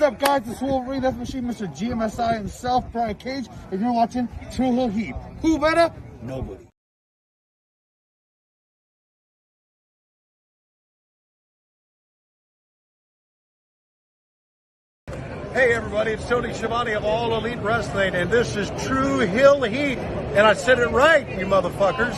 What's up, guys? It's Wolverine, Death Machine, Mr. GMSI himself, Brian Cage, and you're watching True Hill Heat. Who better? Nobody. Hey everybody, it's Tony Schiavone of All Elite Wrestling, and this is True Hill Heat. And I said it right, you motherfuckers.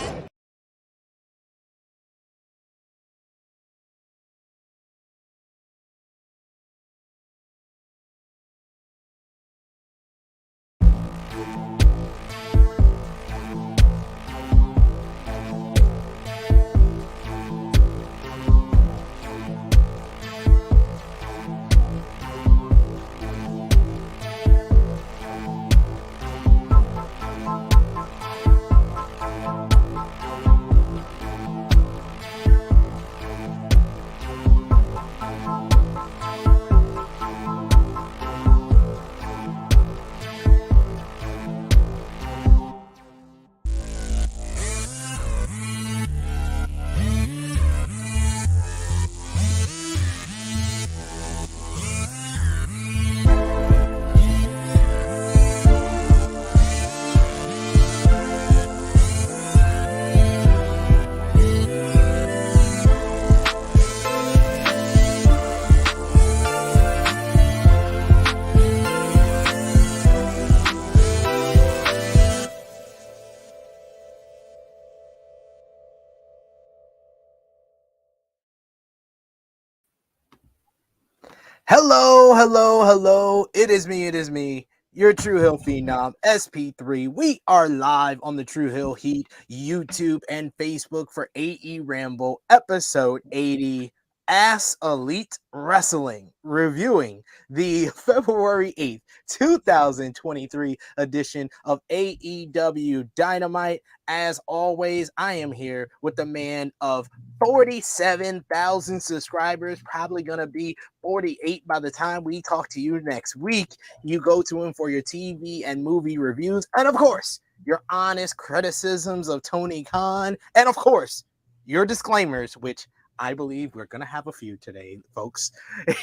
Hello. It is me, your True Hill Phenom, SP3. We are live on the True Hill Heat YouTube and Facebook for AEWramble episode 80, Ass Elite Wrestling, reviewing the February 8th, 2023 edition of AEW Dynamite. As always, I am here with the man of 47,000 subscribers, probably going to be 48 by the time we talk to you next week. You go to him for your TV and movie reviews, and of course, your honest criticisms of Tony Khan, and of course, your disclaimers, which I believe we're going to have a few today, folks.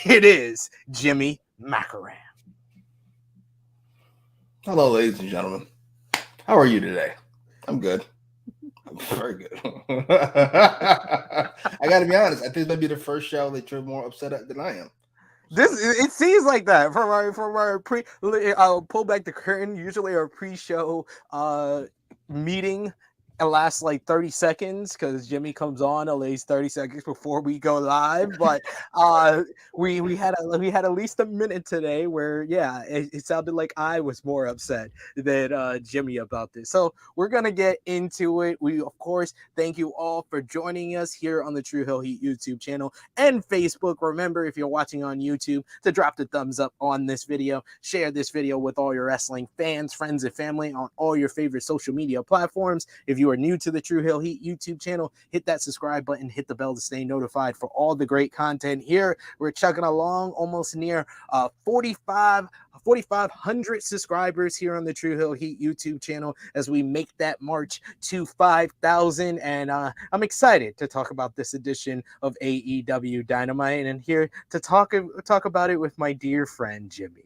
It is Jimmy Macram. Hello, ladies and gentlemen. How are you today? I'm good. I'm very good. I got to be honest. I think this might be the first show that you're more upset at than I am. It seems like that from our pre. I'll pull back the curtain. Usually, our pre-show meeting lasts like 30 seconds because Jimmy comes on at least 30 seconds before we go live. But we had at least a minute today where it sounded like I was more upset than Jimmy about this. So we're gonna get into it. We of course thank you all for joining us here on the True Hill Heat YouTube channel and Facebook. Remember, if you're watching on YouTube, to drop the thumbs up on this video, share this video with all your wrestling fans, friends, and family on all your favorite social media platforms. If you are new to the True Hill Heat YouTube channel, hit that subscribe button, hit the bell to stay notified for all the great content here. We're chugging along almost near 4,500 subscribers here on the True Hill Heat YouTube channel as we make that march to 5,000. And I'm excited to talk about this edition of AEW Dynamite, and here to talk about it with my dear friend Jimmy.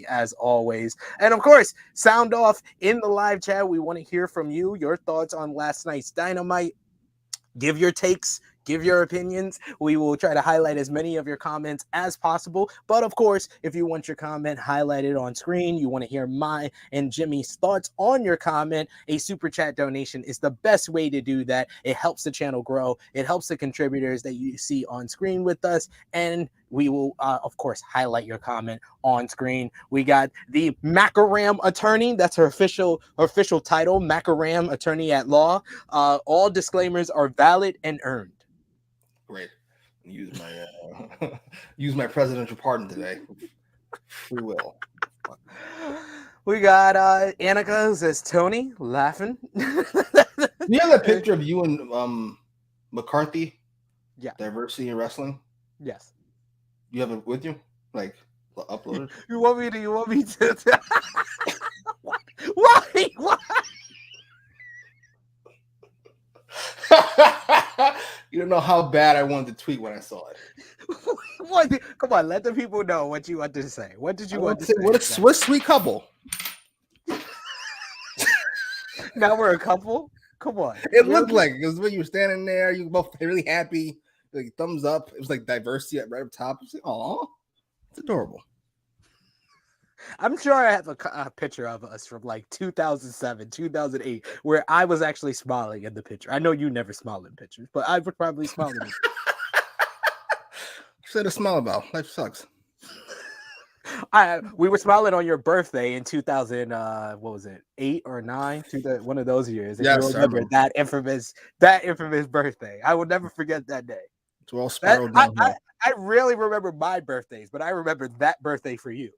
As always. And of course, sound off in the live chat. We want to hear from you, your thoughts on last night's Dynamite. Give your takes, give your opinions. We will try to highlight as many of your comments as possible. But of course, if you want your comment highlighted on screen, you want to hear my and Jimmy's thoughts on your comment, a super chat donation is the best way to do that. It helps the channel grow. It helps the contributors that you see on screen with us. And we will, of course, highlight your comment on screen. We got the Macram attorney. That's her official title, Macram attorney at law. All disclaimers are valid and earned. Great. Use my presidential pardon today. Free will. We got Annika who says Tony laughing. You have that picture of you and McCarthy? Yeah. Diversity in wrestling? Yes. You have it with you? Like uploaded? You want me to Why? You don't know how bad I wanted to tweet when I saw it. What? Come on, let the people know what you want to say. What did you want to say? What a sweet couple. Now we're a couple? Come on. It looked like it was when you were standing there. You were both really happy. Like thumbs up. It was like diversity right up top. It's like, aw, it's adorable. I'm sure I have a picture of us from like 2007, 2008, where I was actually smiling in the picture. I know you never smile in pictures, but I would probably smile in it. Say to smile about. Life sucks. We were smiling on your birthday in 2000. What was it, 8 or 9? One of those years. If yes, you remember that infamous birthday. I will never forget that day. It's all spiraled downhill. I really remember my birthdays, but I remember that birthday for you.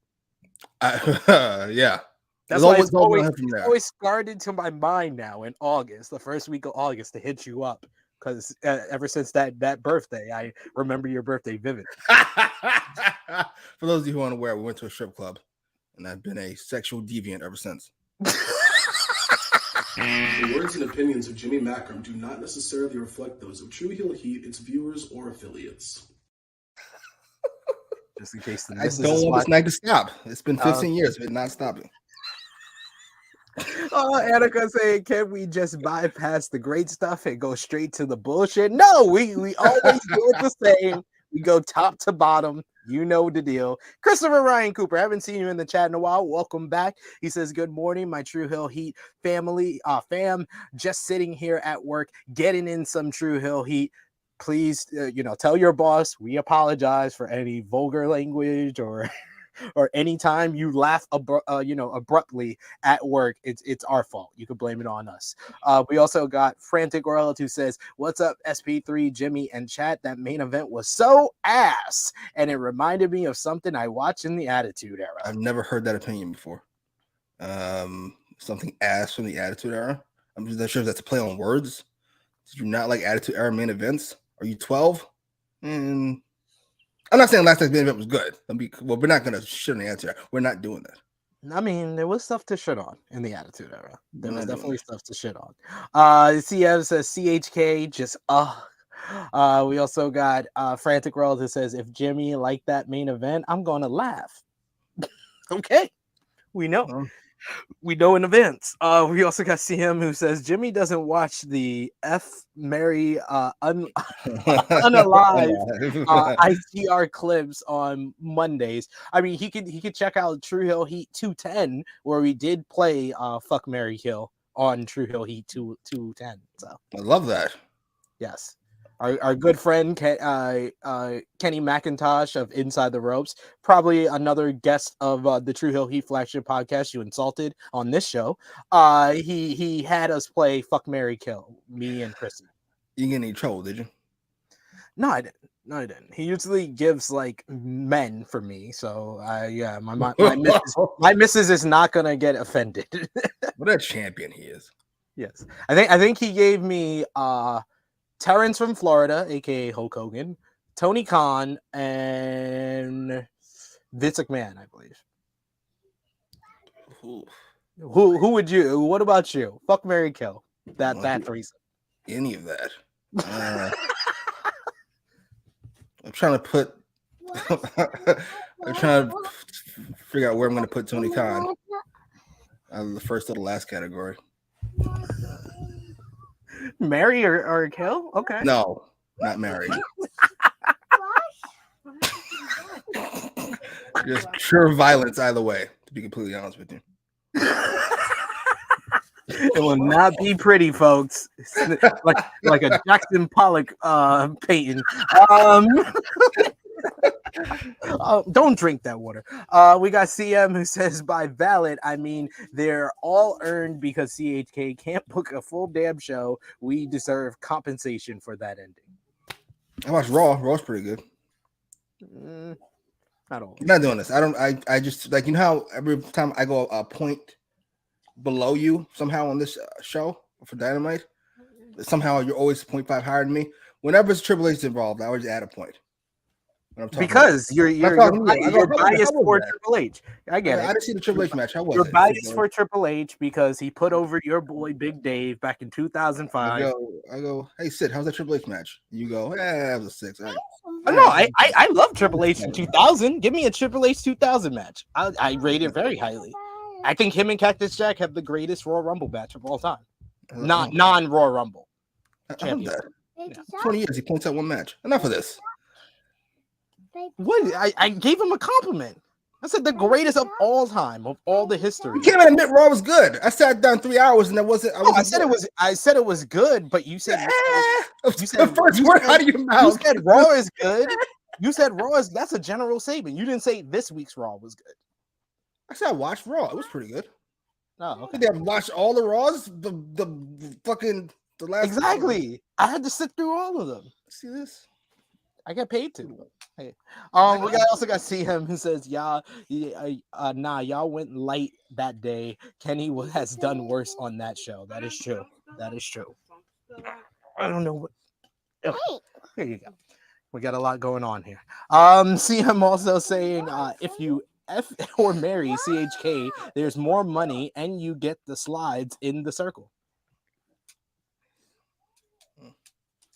Yeah. That's why it's always scarred into my mind now in August, the first week of August, to hit you up. Because ever since that birthday, I remember your birthday vivid. For those of you who aren't aware, we went to a strip club, and I've been a sexual deviant ever since. The words and opinions of Jimmy Macram do not necessarily reflect those of True Heel Heat, its viewers, or affiliates. Just in case I don't want this night to stop. It's been 15 years, but not stopping. Oh, Annika saying, can we just bypass the great stuff and go straight to the bullshit? No, we always do it the same. We go top to bottom. You know the deal. Christopher Ryan Cooper, I haven't seen you in the chat in a while. Welcome back. He says, good morning, my True Hill Heat family, fam. Just sitting here at work, getting in some True Hill Heat. Please, tell your boss we apologize for any vulgar language or anytime you laugh abruptly at work. It's our fault. You can blame it on us. We also got Frantic World who says, what's up, SP3, Jimmy, and chat? That main event was so ass, and it reminded me of something I watched in the Attitude Era. I've never heard that opinion before. Something ass from the Attitude Era. I'm just not sure if that's a play on words. Did you not like Attitude Era main events? Are you 12? I'm not saying last night's main event was good. We're not going to shit on the Attitude Era. We're not doing that. I mean, there was stuff to shit on in the Attitude Era. There was definitely stuff to shit on. CF says CHK just we also got Frantic World who says, if Jimmy liked that main event, I'm going to laugh. Okay. We know. We know in advance. We also got CM who says Jimmy doesn't watch the Mary Unalive ITR clips on Mondays. I mean, he could check out True Hill Heat 210 where we did play Fuck Mary Kill on True Hill Heat 210. So I love that. Yes. Our good friend Kenny McIntosh of Inside the Ropes, probably another guest of the True Hill Heat flagship podcast you insulted on this show. He had us play Fuck, Marry, Kill, me and Chrissy. You didn't get any trouble, did you? No, I didn't. No, I didn't. He usually gives like men for me, so my missus is not gonna get offended. What a champion he is. Yes, I think he gave me Terrence from Florida, aka Hulk Hogan, Tony Khan, and Vince McMahon, I believe. Who would you? What about you? Fuck, Marry, Kill. That threesome. Any of that. I'm trying to figure out where I'm going to put Tony Khan. The first or the last category. Marry or kill? Okay. No, not marry. Just pure violence either way, to be completely honest with you. It will not be pretty, folks. Like a Jackson Pollock painting. Don't drink that water. We got CM who says, by valid, I mean they're all earned because CHK can't book a full damn show. We deserve compensation for that ending. I watched Raw. Raw's pretty good. Not all. I'm not doing this. I just like, you know how every time I go a point below you somehow on this show for Dynamite, somehow you're always 0.5 higher than me. Whenever it's Triple H involved, I always add a point. when I'm talking Because about. you're biased for Triple H. I get it. I didn't see the Triple H match. How was You're it? biased for Triple H because he put over your boy Big Dave back in 2005. I go, hey Sid, how's that Triple H match? You go, that was a 6. All right. I love Triple H in 2000. Give me a Triple H 2000 match. I rate it very highly. I think him and Cactus Jack have the greatest Royal Rumble match of all time. Not non-Royal Rumble. I love that. Yeah. 20 years, he points out one match. Enough of this. What? I gave him a compliment. I said the greatest of all time, of all the history. You can't admit Raw was good. I sat down 3 hours and that wasn't. I said it was good, but you said the first word out of your mouth. You said Raw is good. You said Raw is. That's a general statement. You didn't say this week's Raw was good. I said I watched Raw. It was pretty good. Oh, okay. Did I watch all the Raws? The last. Exactly. I had to sit through all of them. See this? I got paid to. Hey, we also got CM who says, y'all went light that day. Kenny has done worse on that show. That is true. I don't know what. Oh, here you go. We got a lot going on here. CM also saying, if you F or marry CHK, there's more money and you get the slides in the circle.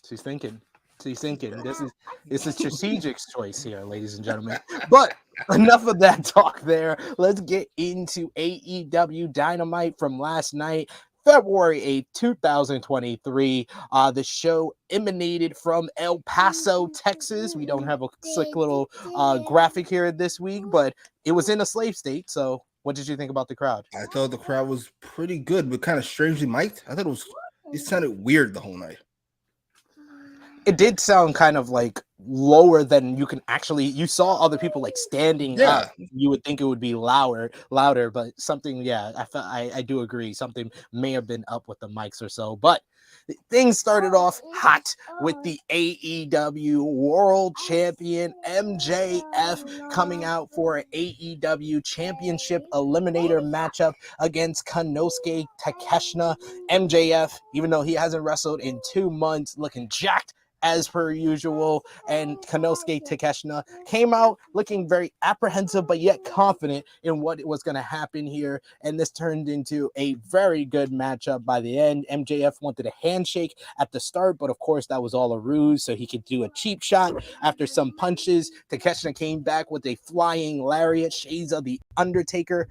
She's thinking. This is strategic choice here, ladies and gentlemen. But enough of that talk there. Let's get into AEW Dynamite from last night, February 8th, 2023. The show emanated from El Paso, Texas. We don't have a slick little graphic here this week, but it was in a slave state. So what did you think about the crowd? I thought the crowd was pretty good, but kind of strangely mic'd. I thought it sounded weird the whole night. It did sound kind of like lower than you can actually. You saw other people like standing up. You would think it would be louder, but something. Yeah, I do agree. Something may have been up with the mics or so. But things started off hot with the AEW World Champion MJF coming out for an AEW Championship Eliminator matchup against Konosuke Takeshita. MJF, even though he hasn't wrestled in 2 months, looking jacked as per usual, and Konosuke Takeshita came out looking very apprehensive but yet confident in what was going to happen here, and this turned into a very good matchup by the end. MJF wanted a handshake at the start, but of course that was all a ruse so he could do a cheap shot. After some punches, Takeshita came back with a flying lariat, shades of the Undertaker.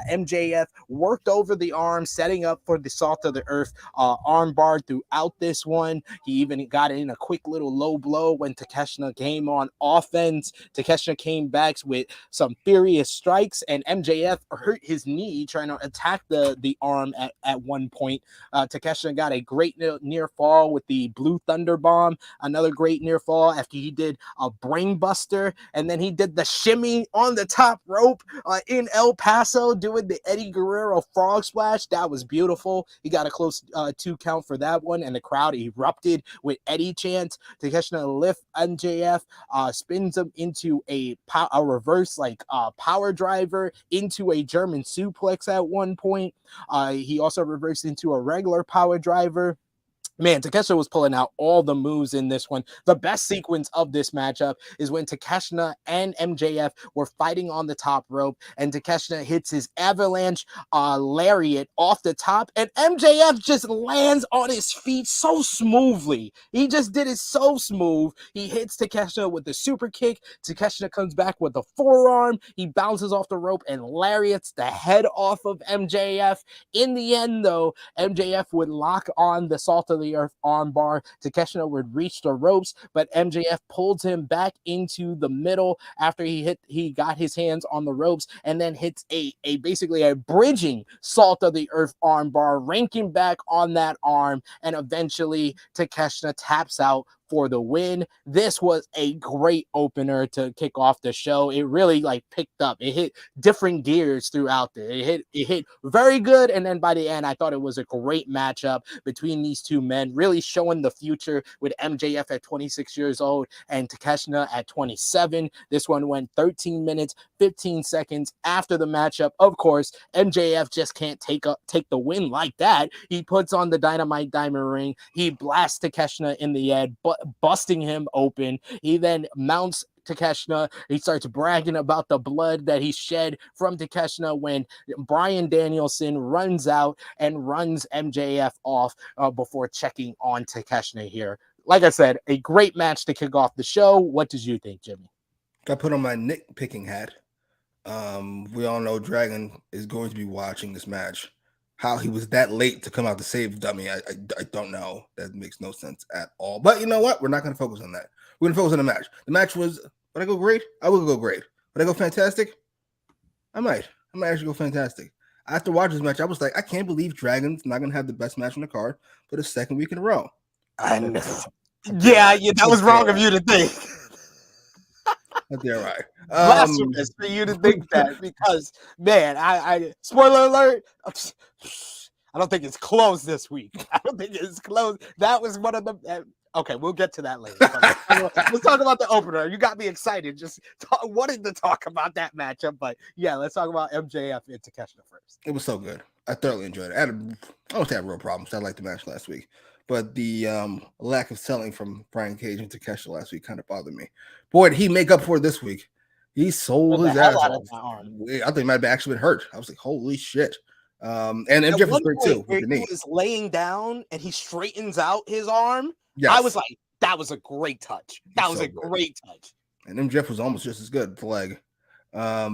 MJF worked over the arm, setting up for the Salt of the Earth armbar throughout this one. He even got in a quick little low blow when Takeshita came on offense. Takeshita came back with some furious strikes, and MJF hurt his knee trying to attack the arm at one point. Takeshita got a great near fall with the Blue Thunder Bomb, another great near fall after he did a brain buster, and then he did the shimmy on the top rope in El Paso, doing the Eddie Guerrero frog splash. That was beautiful. He got a close 2 count for that one, and the crowd erupted with Eddie chants. Takeshita lift MJF, spins him into a reverse power driver into a German suplex at one point. He also reversed into a regular power driver. Man, Takeshita was pulling out all the moves in this one. The best sequence of this matchup is when Takeshita and MJF were fighting on the top rope, and Takeshita hits his avalanche lariat off the top, and MJF just lands on his feet so smoothly. He just did it so smooth. He hits Takeshita with the super kick. Takeshita comes back with the forearm. He bounces off the rope and lariats the head off of MJF. In the end, though, MJF would lock on the Salt of the Earth armbar. Takeshita would reach the ropes, but MJF pulls him back into the middle after he got his hands on the ropes, and then hits a basically a bridging Salt of the Earth armbar, ranking back on that arm, and eventually Takeshita taps out for the win. This was a great opener to kick off the show. It really picked up. It hit different gears throughout there. It hit very good, and then by the end, I thought it was a great matchup between these two men, really showing the future with MJF at 26 years old and Takeshita at 27. This one went 13 minutes, 15 seconds after the matchup. Of course, MJF just can't take the win like that. He puts on the Dynamite Diamond Ring. He blasts Takeshita in the head, busting him open. He then mounts Takeshita. He starts bragging about the blood that he shed from Takeshita when Bryan Danielson runs out and runs MJF off before checking on Takeshita here. Like I said, a great match to kick off the show. What did you think, Jimmy? I put on my nitpicking hat. We all know Dragon is going to be watching this match. How he was that late to come out to save Dummy, I don't know. That makes no sense at all. But you know what? We're not going to focus on that. We're going to focus on the match. The match was, would I go great? I will go great. Would I go fantastic? I might actually go fantastic. After watching this match, I was like, I can't believe Dragon's not going to have the best match on the card for the second week in a row. I know. Yeah, that was wrong of you to think. That's all right. Blasphemous for you to think that, because man, I spoiler alert, I don't think it's closed this week. I don't think it's closed. That was one of the okay, we'll get to that later. Let's talk about the opener. You got me excited. Just wanted to talk about that matchup, but yeah, let's talk about MJF and Takeshita first. It was so good. I thoroughly enjoyed it. I don't have real problems. I liked the match last week, but the lack of selling from Brian Cage and Takeshita last week kind of bothered me. Boy, did he make up for it this week. He sold his ass off. I think he might have actually been hurt. I was like, holy shit. And MJF was great too. Where he was laying down and he straightens out his arm. Yes. I was like, that was a great touch. That was a great touch. And MJF was almost just as good, the leg. I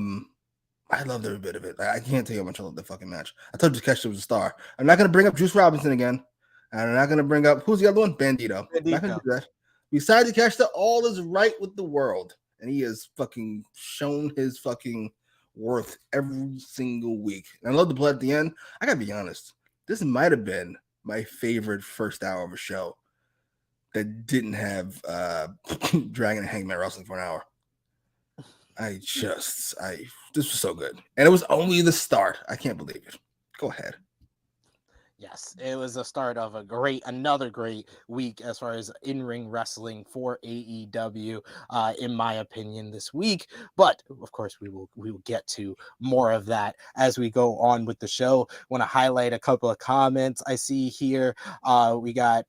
loved every bit of it. I can't tell you how much I love the fucking match. I told you Takeshita was a star. I'm not going to bring up Juice Robinson again. And I'm not going to bring up, who's the other one? Bandito. I'm not going to do that. Besides Takeshita, all is right with the world. And he has fucking shown his fucking worth every single week. And I love the blood at the end. I got to be honest. This might have been my favorite first hour of a show that didn't have Dragon and Hangman wrestling for an hour. This was so good. And it was only the start. I can't believe it. Go ahead. Yes, it was the start of another great week as far as in-ring wrestling for AEW, in my opinion, this week. But of course, we will get to more of that as we go on with the show. Want to highlight a couple of comments I see here. We got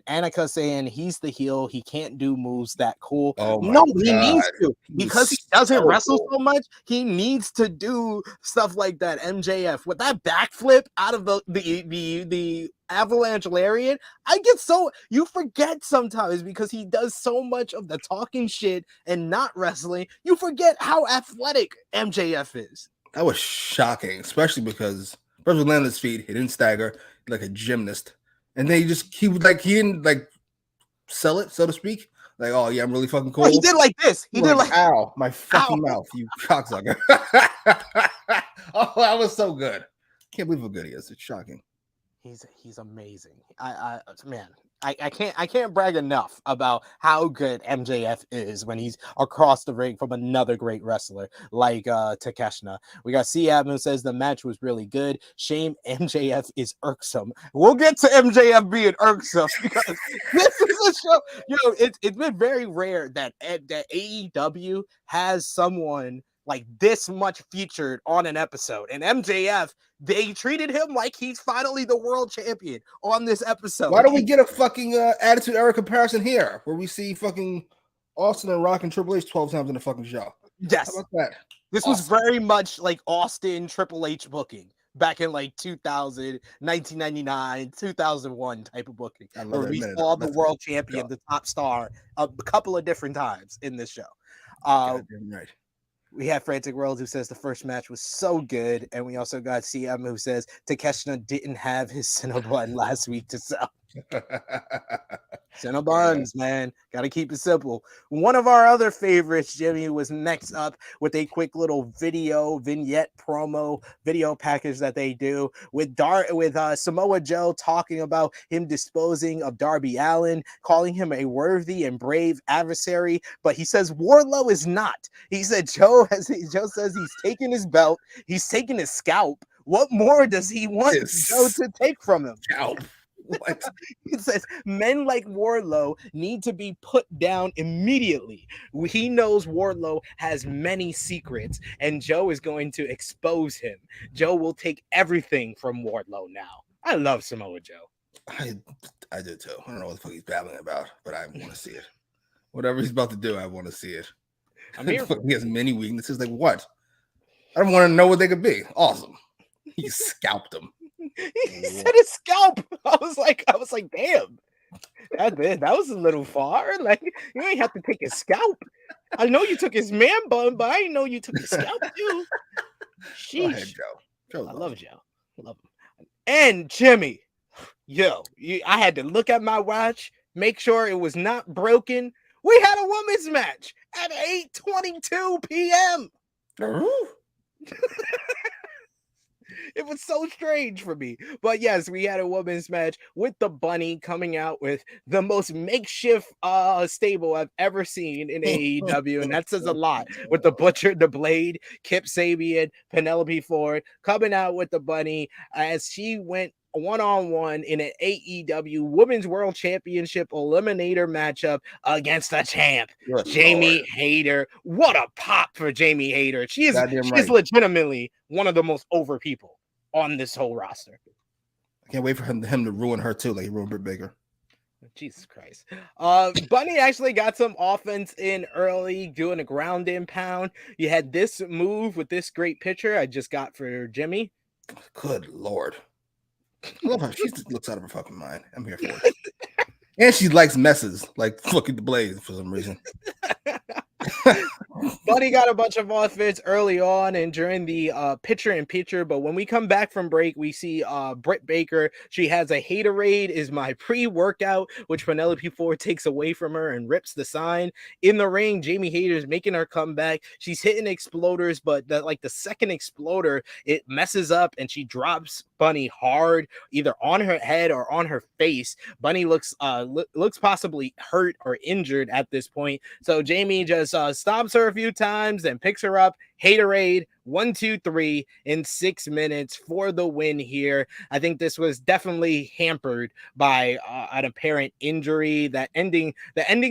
Annika saying he's the heel. He can't do moves that cool. No, he needs to, because he doesn't wrestle so much. He needs to do stuff like that. MJF with that backflip out of the avalanche lariat. You forget sometimes, because he does so much of the talking shit and not wrestling. You forget how athletic MJF is. That was shocking, especially because first he landed his feet. He didn't stagger like a gymnast. And then he didn't sell it, so to speak. Like, oh yeah, I'm really fucking cool. No, he did like this. He did like, ow, my fucking mouth, you cocksucker. Oh, that was so good. Can't believe how good he is. It's shocking. He's amazing. I can't brag enough about how good MJF is when he's across the ring from another great wrestler like Takeshita. We got C. who says the match was really good. Shame MJF is irksome. We'll get to MJF being irksome, because this is a show. It's been very rare that AEW has someone like this much featured on an episode. And MJF, they treated him like he's finally the world champion on this episode. Why don't we get a fucking Attitude Era comparison here, where we see fucking Austin and Rock and Triple H 12 times in the fucking show? Yes. How about that? This was very much like Austin Triple H booking back in like 2000, 1999, 2001 type of booking, where we saw the world champion, the top star, a couple of different times in this show. Right. We have Frantic World, who says the first match was so good. And we also got CM, who says Takeshita didn't have his Cinnabon last week to sell. Cinnabons, man. Got to keep it simple. One of our other favorites, Jimmy, was next up with a quick little vignette promo video package that they do with Samoa Joe talking about him disposing of Darby Allin, calling him a worthy and brave adversary. But he says Wardlow is not. He said Joe says he's taking his belt. He's taking his scalp. What more does he want Joe to take from him? Scalp. What? It says men like Wardlow need to be put down immediately. He knows Wardlow has many secrets, and Joe is going to expose him. Joe will take everything from Wardlow now. I love Samoa Joe. I do too. I don't know what the fuck he's babbling about, but I want to see it. Whatever he's about to do, I want to see it. I'm here for He has many weaknesses. Like what? I don't want to know what they could be. Awesome. He scalped him. He said a scalp. I was like, damn. That was a little far. Like, you ain't have to take his scalp. I know you took his man bun, but I didn't know you took his scalp too. Go ahead, Sheesh. Joe. I love Joe. Love him. And Jimmy, I had to look at my watch, make sure it was not broken. We had a women's match at 8:22 p.m. It was so strange for me. But yes, we had a women's match with the Bunny coming out with the most makeshift stable I've ever seen in AEW. And that says a lot. With the Butcher, the Blade, Kip Sabian, Penelope Ford coming out with the Bunny as she went one-on-one in an AEW Women's World Championship Eliminator matchup against the champ, Jamie Hayter. What a pop for Jamie Hayter. She's legitimately one of the most over people on this whole roster. I can't wait for him to ruin her too, like he ruined Britt Baker. Jesus Christ. Bunny actually got some offense in early, doing a ground and pound. You had this move with this great picture I just got for Jimmy. Good Lord. I love how she just looks out of her fucking mind. I'm here for it. And she likes messes, like fucking the Blaze for some reason. Bunny got a bunch of offense early on and during the picture-in-picture, but when we come back from break, we see Britt Baker. She has a Haterade, is my pre-workout, which Penelope Ford takes away from her and rips the sign. In the ring, Jamie Hayter's making her comeback. She's hitting exploders, but the second exploder, it messes up and she drops Bunny hard, either on her head or on her face. Bunny looks possibly hurt or injured at this point. So Jamie just stops her a few times and picks her up. Haterade 1, 2, 3 in 6 minutes for the win here. I think this was definitely hampered by an apparent injury. The ending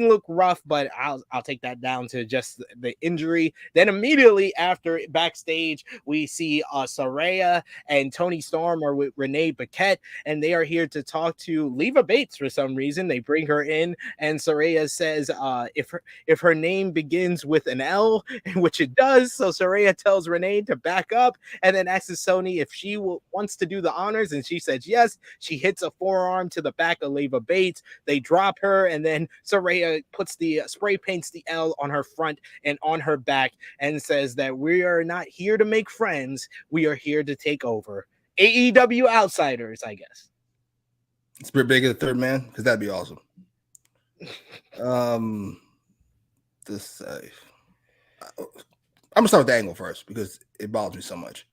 looked rough, but I'll take that down to just the injury. Then immediately after, backstage, we see Saraya and Toni Storm are with Renee Paquette, and they are here to talk to Leva Bates for some reason. They bring her in, and Saraya says if her name begins with an L, which it does, so Saraya tells Renee to back up and then asks Sony if she wants to do the honors, and she says yes. She hits a forearm to the back of Leva Bates. They drop her, and then Saraya spray paints the L on her front and on her back and says that we are not here to make friends. We are here to take over. AEW outsiders, I guess. It's Britt Baker, the third man, because that'd be awesome. I'm gonna start with the angle first because it bothers me so much.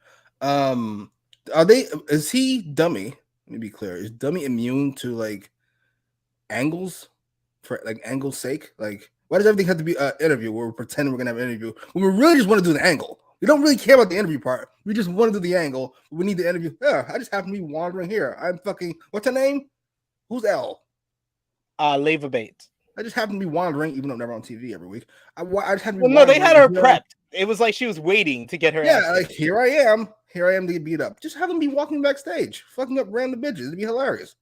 Is he dummy? Let me be clear. Is dummy immune to like angles for like angle's sake? Like, why does everything have to be an interview where we're pretending we're gonna have an interview when we really just want to do the angle? We don't really care about the interview part. We just want to do the angle. We need the interview. Yeah, I just happen to be wandering here. I'm fucking. What's her name? Who's L? Leva Bates. I just happen to be wandering, even though I'm never on TV every week. I just had to be. Well, no, they had her prepped. It was like she was waiting to get her. Yeah, like here I am to get beat up. Just have them be walking backstage, fucking up random bitches. It'd be hilarious.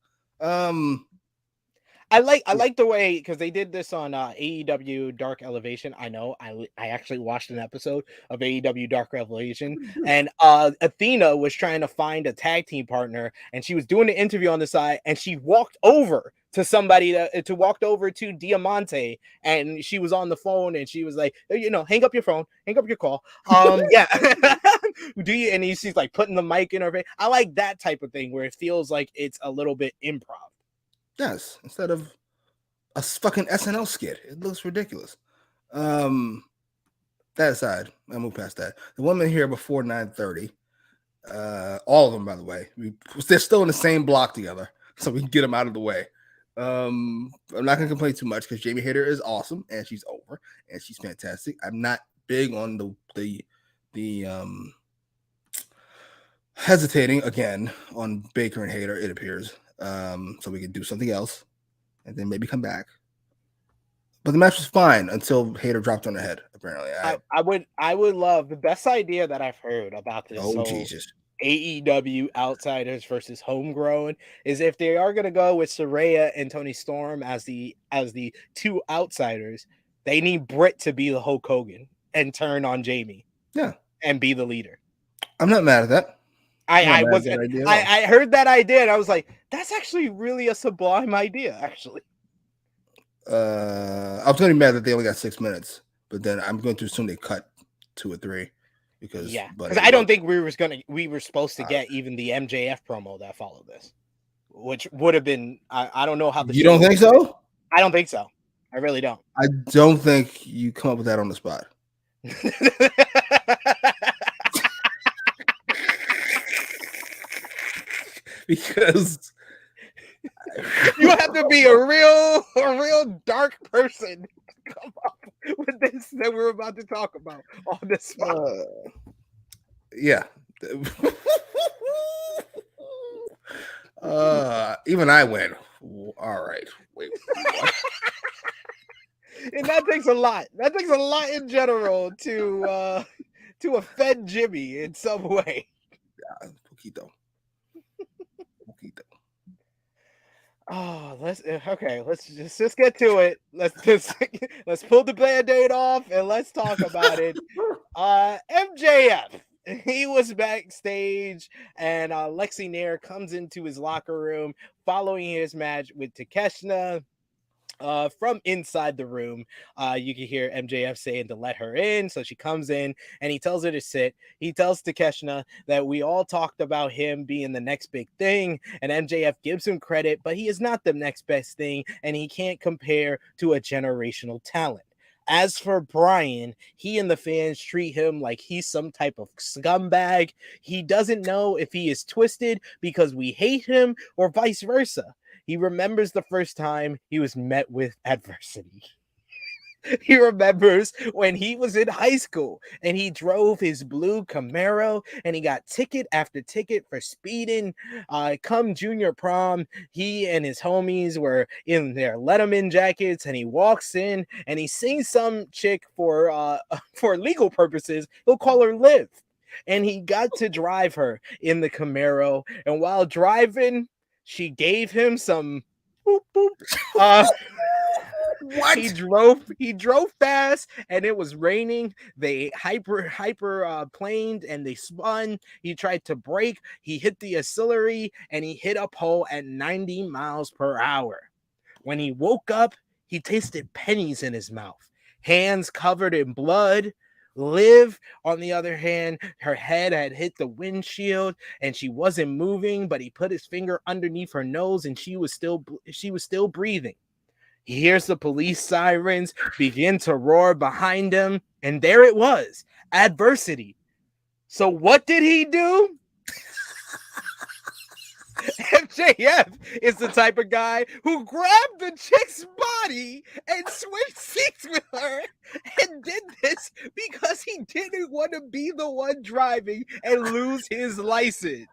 I like the way, because they did this on AEW Dark Elevation. I know I actually watched an episode of AEW Dark Elevation, and Athena was trying to find a tag team partner, and she was doing the interview on the side, and she walked over to somebody to walk over to Diamante, and she was on the phone, and she was like, hang up your phone, hang up your call. Yeah. Do you? And she's like putting the mic in her face. I like that type of thing where it feels like it's a little bit improv. Yes, instead of a fucking SNL skit. It looks ridiculous. That aside, I'll move past that. The women here before 9:30, all of them, by the way, they're still in the same block together, so we can get them out of the way. I'm not gonna complain too much because Jamie Hayter is awesome and she's over and she's fantastic. I'm not big on the hesitating again on Baker and Hayter, it appears. So we can do something else and then maybe come back. But the match was fine until Hayter dropped on her head, apparently. I would love, the best idea that I've heard about this Jesus. AEW outsiders versus homegrown is if they are going to go with Saraya and Toni Storm as the two outsiders, They need Britt to be the Hulk Hogan and turn on Jamie. Yeah. And be the leader. I'm not mad at that. I heard that idea and I was like, that's actually really a sublime idea, actually. I was gonna be mad that they only got 6 minutes, but then I'm going to assume they cut 2 or 3 because I don't think we were supposed to get even the MJF promo that followed this, which would have been I don't know how the you don't think so? I don't think so. I really don't. I don't think you come up with that on the spot. Because you have to be a real dark person to come up with this that we're about to talk about on the spot. Yeah. Even I went, all right. Wait. And that takes a lot. That takes a lot in general to offend Jimmy in some way. Yeah, poquito. Oh, let's just get to it. Let's pull the Band-Aid off and let's talk about it. MJF, he was backstage and Lexi Nair comes into his locker room following his match with Takeshita. From inside the room, you can hear MJF saying to let her in. So she comes in and he tells her to sit. He tells Takeshita that we all talked about him being the next big thing, and MJF gives him credit, but he is not the next best thing, and he can't compare to a generational talent. As for Bryan, he and the fans treat him like he's some type of scumbag. He doesn't know if he is twisted because we hate him or vice versa. He remembers the first time he was met with adversity. He remembers when he was in high school and he drove his blue Camaro and he got ticket after ticket for speeding. Come junior prom, he and his homies were in their Letterman jackets and he walks in and he sees some chick for legal purposes. He'll call her Liv. And he got to drive her in the Camaro. And while driving, she gave him some boop boop. What? He drove fast and it was raining. They hyper planed and they spun. He tried to brake. He hit the auxiliary and he hit a pole at 90 miles per hour. When he woke up, he tasted pennies in his mouth, hands covered in blood. Liv, on the other hand, her head had hit the windshield and she wasn't moving, but he put his finger underneath her nose and she was still breathing. He hears the police sirens begin to roar behind him, and there it was, adversity. So what did he do? MJF is the type of guy who grabbed the chick's body and switched seats with her and did this because he didn't want to be the one driving and lose his license.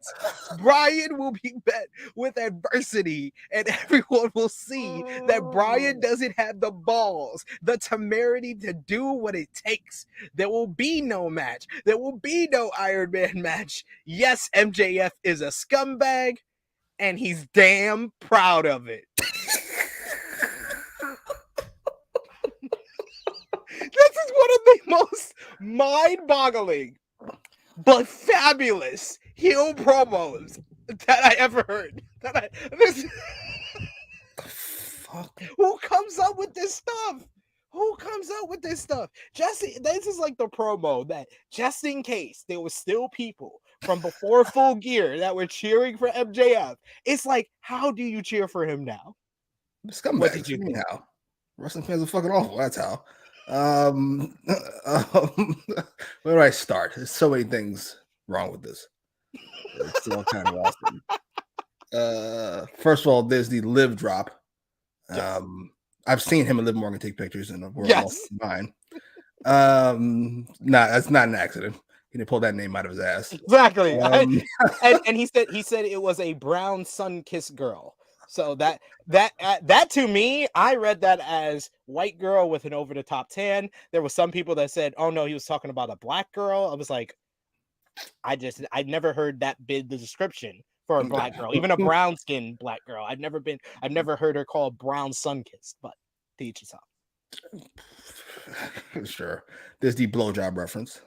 Bryan will be met with adversity and everyone will see that Bryan doesn't have the balls, the temerity to do what it takes. There will be no match. There will be no Iron Man match. Yes, MJF is a scumbag. And he's damn proud of it. This is one of the most mind-boggling but fabulous heel promos that I ever heard. Fuck. Who comes up with this stuff? Jesse, this is like the promo that just in case there was still people from before Full Gear that were cheering for MJF. It's like, how do you cheer for him now? Scumbag. What did you think? How? Wrestling fans are fucking awful. That's how. Where do I start? There's so many things wrong with this. It's all kind of awesome. First of all, there's the Liv drop. Yes. I've seen him and Liv Morgan take pictures, and we're all fine. That's not an accident. He didn't pull that name out of his ass. Exactly. And he said it was a brown sun-kissed girl. So that to me, I read that as white girl with an over-the-top tan. There were some people that said, "Oh no, he was talking about a black girl." I was like, I'd never heard that the description for a black girl, even a brown-skinned black girl. I've never heard her called brown sun-kissed, but to each his own. Sure. There's the blowjob reference.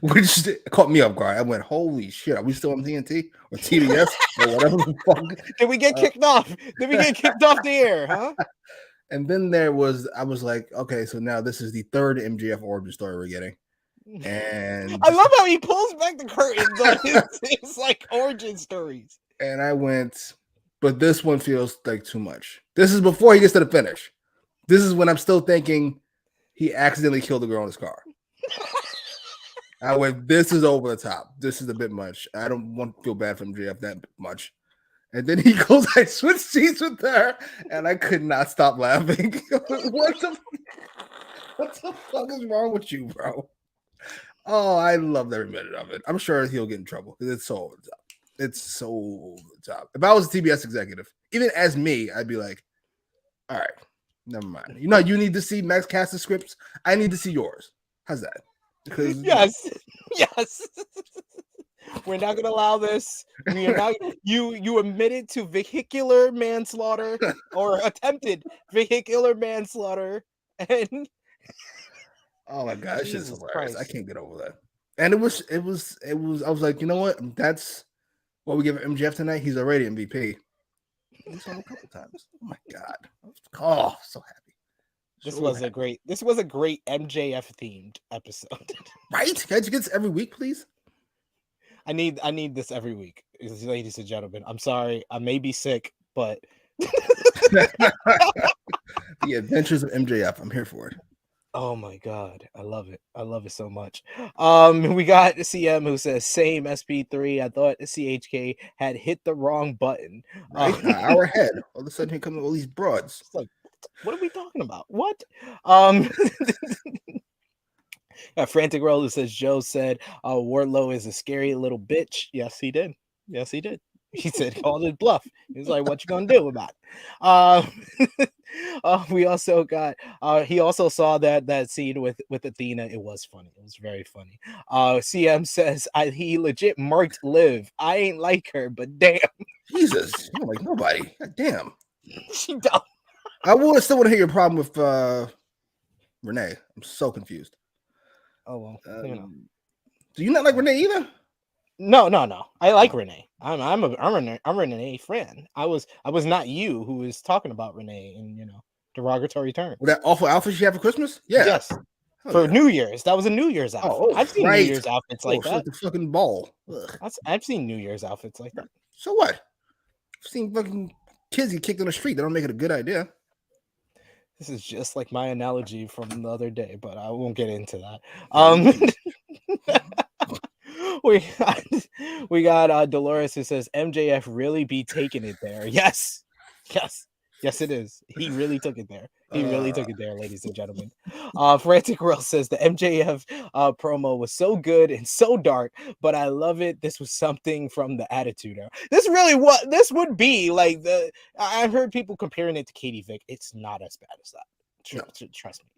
Which caught me off guard. I went, holy shit, are we still on TNT or TBS or whatever the fuck? Did we get kicked off? Did we get kicked off the air, huh? And then I was like, okay, so now this is the third MJF origin story we're getting. And I love how he pulls back the curtains on his like origin stories. And I went, but this one feels like too much. This is before he gets to the finish. This is when I'm still thinking he accidentally killed the girl in his car. I went, this is over the top. This is a bit much. I don't want to feel bad for MJF that much. And then he goes, I switched seats with her, and I could not stop laughing. what the fuck is wrong with you, bro? Oh, I loved every minute of it. I'm sure he'll get in trouble because it's so over the top. It's so over the top. If I was a TBS executive, even as me, I'd be like, all right, never mind. You know, you need to see Max Caster's scripts. I need to see yours. How's that? Because yes. We're not gonna allow this. We are not. You admitted to vehicular manslaughter or attempted vehicular manslaughter, and oh my god, it's just Jesus hilarious. Christ. I can't get over that. And it was. I was like, you know what? That's what we give MJF tonight. He's already MVP. He's on a couple times. Oh my god. Oh, so happy. This was a great MJF themed episode. Right? Can't you get this every week, please? I need this every week, ladies and gentlemen. I'm sorry, I may be sick, but The Adventures of MJF. I'm here for it. oh my god, I love it. I love it so much. We got CM who says same SP3. I thought CHK had hit the wrong button. Right? An hour ahead. All of a sudden, here come all these broads. It's like, what are we talking about? What? Frantic Roller says Joe said Wardlow is a scary little bitch. Yes, he did. He said called it bluff. He was like, "What you gonna do about it?" We also got. He also saw that scene with Athena. It was funny. It was very funny. CM says he legit marked Liv. I ain't like her, but damn, Jesus, you don't like nobody. God damn. she don't. I still want to hear your problem with Renee. I'm so confused. Oh well, you know. Do you not like Renee either? No. I like Renee. I'm a Renee fan. I was not you who was talking about Renee in derogatory terms. With that awful outfit she had for Christmas? Yeah. Yes. For New Year's. That was a New Year's outfit. Oh, I've seen right. New Year's outfits like that. Like the fucking ball. I've seen New Year's outfits like that. So what? I've seen fucking kids get kicked on the street. That don't make it a good idea. This is just like my analogy from the other day, but I won't get into that. We got Dolores who says MJF really be taking it there. Yes, it is. He really took it there. Ladies and gentlemen. Frantic World says the MJF promo was so good and so dark, but I love it. This was something from the Attitude Era. This would be like I've heard people comparing it to Katie Vick. It's not as bad as that.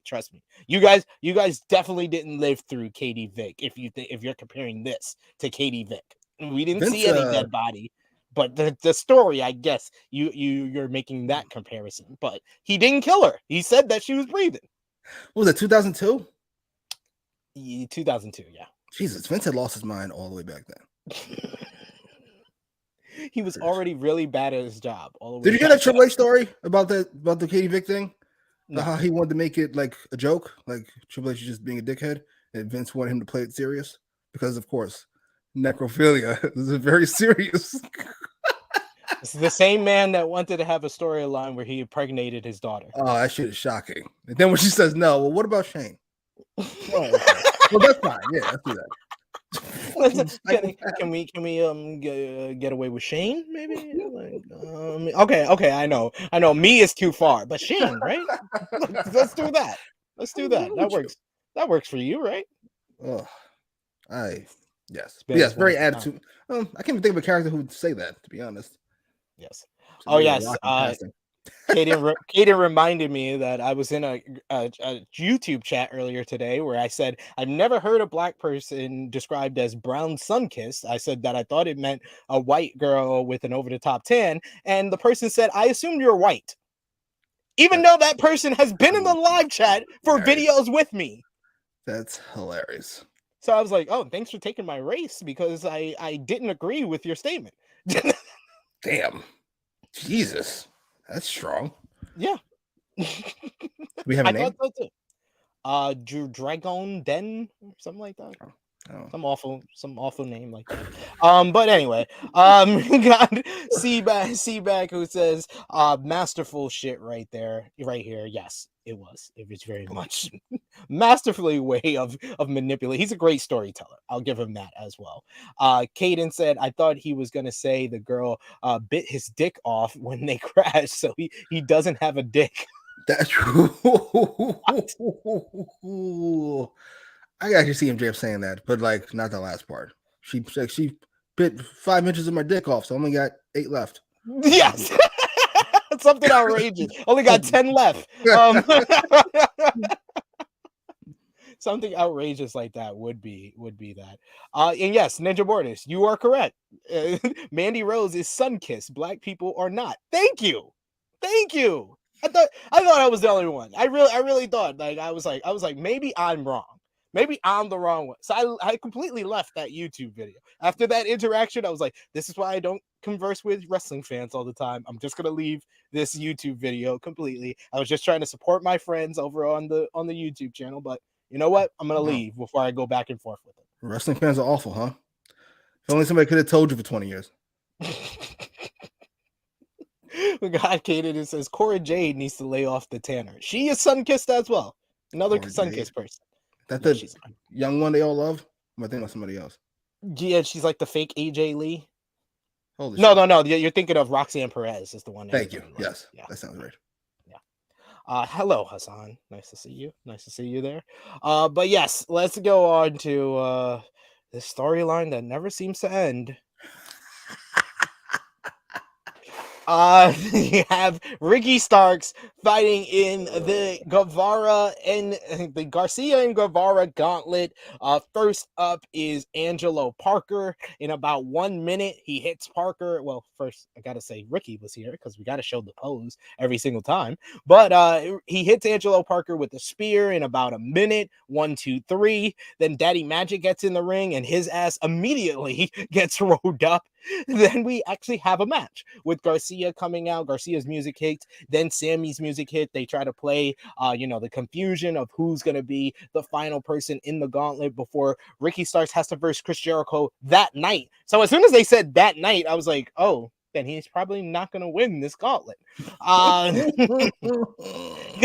Trust me. You guys definitely didn't live through Katie Vick if you're comparing this to Katie Vick. We didn't see any dead body, but the story, I guess you're making that comparison. But he didn't kill her. He said that she was breathing. What was it, 2002? 2002, yeah. Jesus, Vince had lost his mind all the way back then. He was already really bad at his job. Did you hear that Triple H story about the Katie Vick thing? No. How he wanted to make it like a joke, like Triple H just being a dickhead, and Vince wanted him to play it serious because, of course, necrophilia is very serious. It's the same man that wanted to have a storyline where he impregnated his daughter. Oh, that shit is shocking. And then when she says no, well, what about Shane? Oh, okay. Well, that's fine. Yeah, let's do that. Can we get away with Shane? Maybe. Okay. I know. Me is too far, but Shane, right? Let's do that. That works. That works for you, right? Oh, yes, very attitude. I can't even think of a character who would say that. To be honest. Yes. Oh yes. Kaden reminded me that I was in a YouTube chat earlier today where I said I've never heard a black person described as brown sun-kissed. I said that I thought it meant a white girl with an over-the-top tan, and the person said, I assumed you're white. even though that person has been in the live chat for videos with me. That's hilarious. So I was like, oh, thanks for taking my race because I didn't agree with your statement. Damn. Jesus. That's strong. Yeah. We have a name? Thought so too. Dragon Den or something like that. Oh. Some awful name like that. But anyway, we got Seaback who says, masterful shit right here. Yes, it was very much masterfully way of manipulate. He's a great storyteller. I'll give him that as well. Caden said, I thought he was gonna say the girl bit his dick off when they crashed, so he doesn't have a dick. That's true. I actually see MJF saying that, but like not the last part. She bit 5 inches of my dick off, so I only got 8 left. Yes. Something outrageous. Only got 10 left. Something outrageous like that would be that. And yes, Ninja Borders, you are correct. Mandy Rose is sun-kissed. Black people are not. Thank you. I thought I was the only one. I really thought like I was like maybe I'm wrong. Maybe I'm the wrong one. So I completely left that YouTube video. After that interaction, I was like, this is why I don't converse with wrestling fans all the time. I'm just gonna leave this YouTube video completely. I was just trying to support my friends over on the YouTube channel, but you know what? I'm gonna leave before I go back and forth with them. Wrestling fans are awful, huh? If only somebody could have told you for 20 years. We got Kaden. It says Cora Jade needs to lay off the Tanner. She is sun-kissed as well. Another sun-kissed person. That's the young one they all love? Am I thinking of somebody else? Yeah, she's like the fake AJ Lee. Holy no. You're thinking of Roxanne Perez is the one. Thank you. Yes. Yeah. That sounds right. Yeah. Hello, Hassan. Nice to see you. Nice to see you there. But yes, let's go on to this storyline that never seems to end. You have Ricky Starks fighting in the Guevara and the Garcia and Guevara gauntlet. First up is Angelo Parker. In about 1 minute, he hits Parker. Well, first, I gotta say Ricky was here because we gotta show the pose every single time. But he hits Angelo Parker with a spear in about a minute. 1, 2, 3. Then Daddy Magic gets in the ring and his ass immediately gets rolled up. Then we actually have a match with Garcia coming out. Garcia's music hit, then Sammy's music hit. They try to play, the confusion of who's going to be the final person in the gauntlet before Ricky Starks has to verse Chris Jericho that night. So as soon as they said that night, I was like, oh, then he's probably not going to win this gauntlet. Because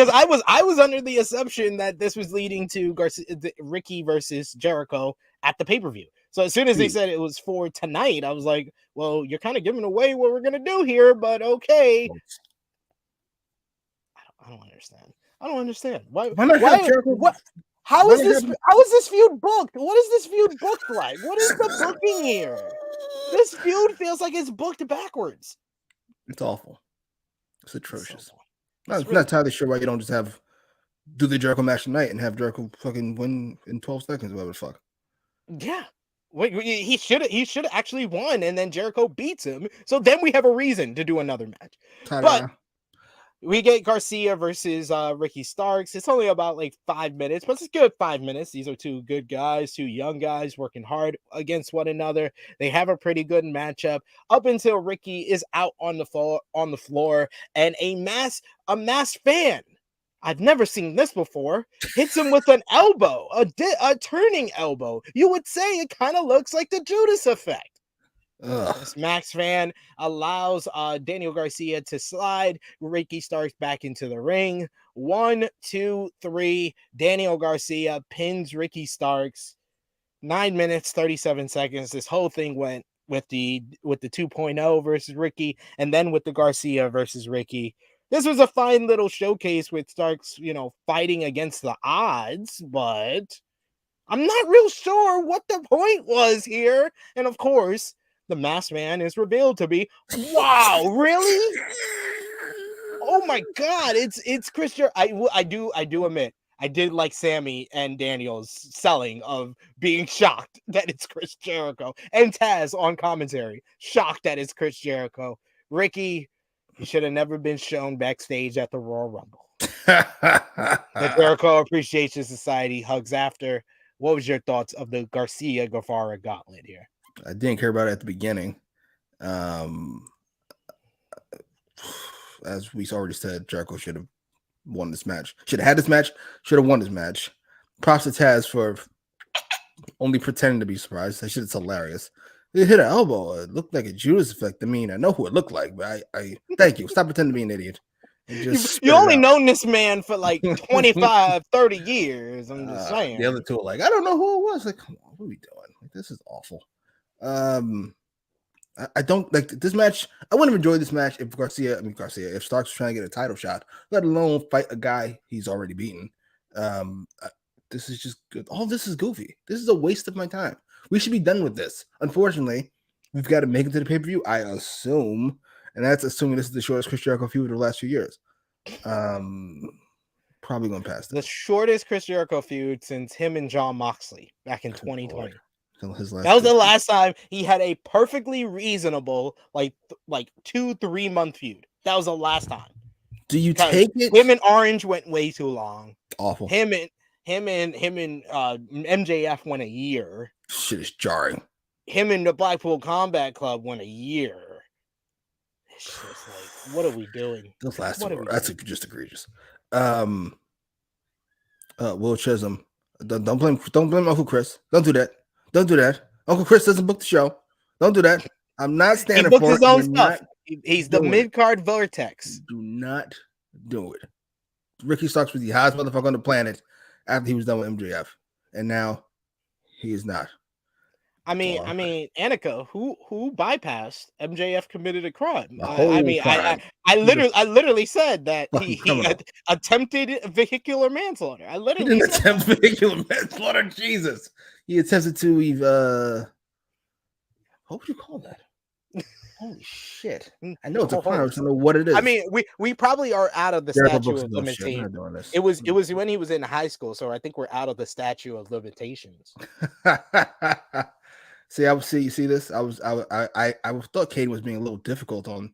I was under the assumption that this was leading to Ricky versus Jericho at the pay-per-view. So as soon as they said it was for tonight, I was like, well, you're kind of giving away what we're going to do here, but okay. I don't understand. How is this feud booked? What is this feud booked like? What is the booking here? This feud feels like it's booked backwards. It's awful. It's atrocious. I'm not entirely sure why you don't just do the Jericho match tonight and have Jericho fucking win in 12 seconds, whatever the fuck. Yeah. Wait, he should have actually won, and then Jericho beats him. So then we have a reason to do another match. Ta-da. But we get Garcia versus Ricky Starks. It's only about like 5 minutes, but it's a good 5 minutes. These are two good guys, two young guys working hard against one another. They have a pretty good matchup up until Ricky is out on the floor, and a masked fan. I've never seen this before. Hits him with an elbow, a turning elbow. You would say it kind of looks like the Judas effect. This Max fan allows Daniel Garcia to slide Ricky Starks back into the ring. 1, 2, 3. Daniel Garcia pins Ricky Starks. 9 minutes, 37 seconds. This whole thing went with the 2.0 versus Ricky, and then with the Garcia versus Ricky. This was a fine little showcase with Starks, fighting against the odds, but I'm not real sure what the point was here. And of course, the masked man is revealed to be, wow, really? Oh my God, it's Chris Jericho. I do admit, I did like Sammy and Daniel's selling of being shocked that it's Chris Jericho, and Taz on commentary, shocked that it's Chris Jericho. Ricky, He should have never been shown backstage at the Royal Rumble. The Jericho Appreciation Society hugs after. What was your thoughts of the Garcia-Guevara gauntlet here? I didn't care about it at the beginning. As we already said, Jericho should have won this match. Should have had this match. Should have won this match. Props to Taz for only pretending to be surprised. That shit is hilarious. They hit an elbow. It looked like a Judas effect. I mean, I know who it looked like, but I thank you. Stop pretending to be an idiot. You only known this man for like 25, 30 years. I'm just saying. The other two are like, I don't know who it was. Like, come on, what are we doing? Like, this is awful. I don't like this match. I wouldn't have enjoyed this match if if Starks was trying to get a title shot, let alone fight a guy he's already beaten. This is just good. All this is goofy. This is a waste of my time. We should be done with this. Unfortunately, we've got to make it to the pay-per-view, I assume. And that's assuming this is the shortest Chris Jericho feud of the last few years. Probably going past the shortest Chris Jericho feud since him and John Moxley back in 2020. That was the last time he had a perfectly reasonable, like 2-3 month feud. That was the last time. Do you take it? Him and Orange went way too long. Awful. Him and MJF went a year. Shit is jarring. Him and the Blackpool Combat Club went a year. It's just like, what are we doing? Those last two, that's just egregious. Will Chisholm, don't blame Uncle Chris. Don't do that. Don't do that. Uncle Chris doesn't book the show. Don't do that. I'm not standing for it. He books his own stuff. He's the mid-card vortex. Do not do it. Ricky Starks was the hottest motherfucker on the planet after he was done with MJF, and now he is not. I mean, Annika, who bypassed MJF, committed a crime. I literally said that he attempted vehicular manslaughter. I literally didn't attempt vehicular manslaughter. Jesus, he attempted to what would you call that? Holy shit! I know it's a crime. I don't know what it is. I mean, we probably are out of the statute of limitations. It was when he was in high school, so I think we're out of the statute of limitations. See, you see this? I thought Kane was being a little difficult on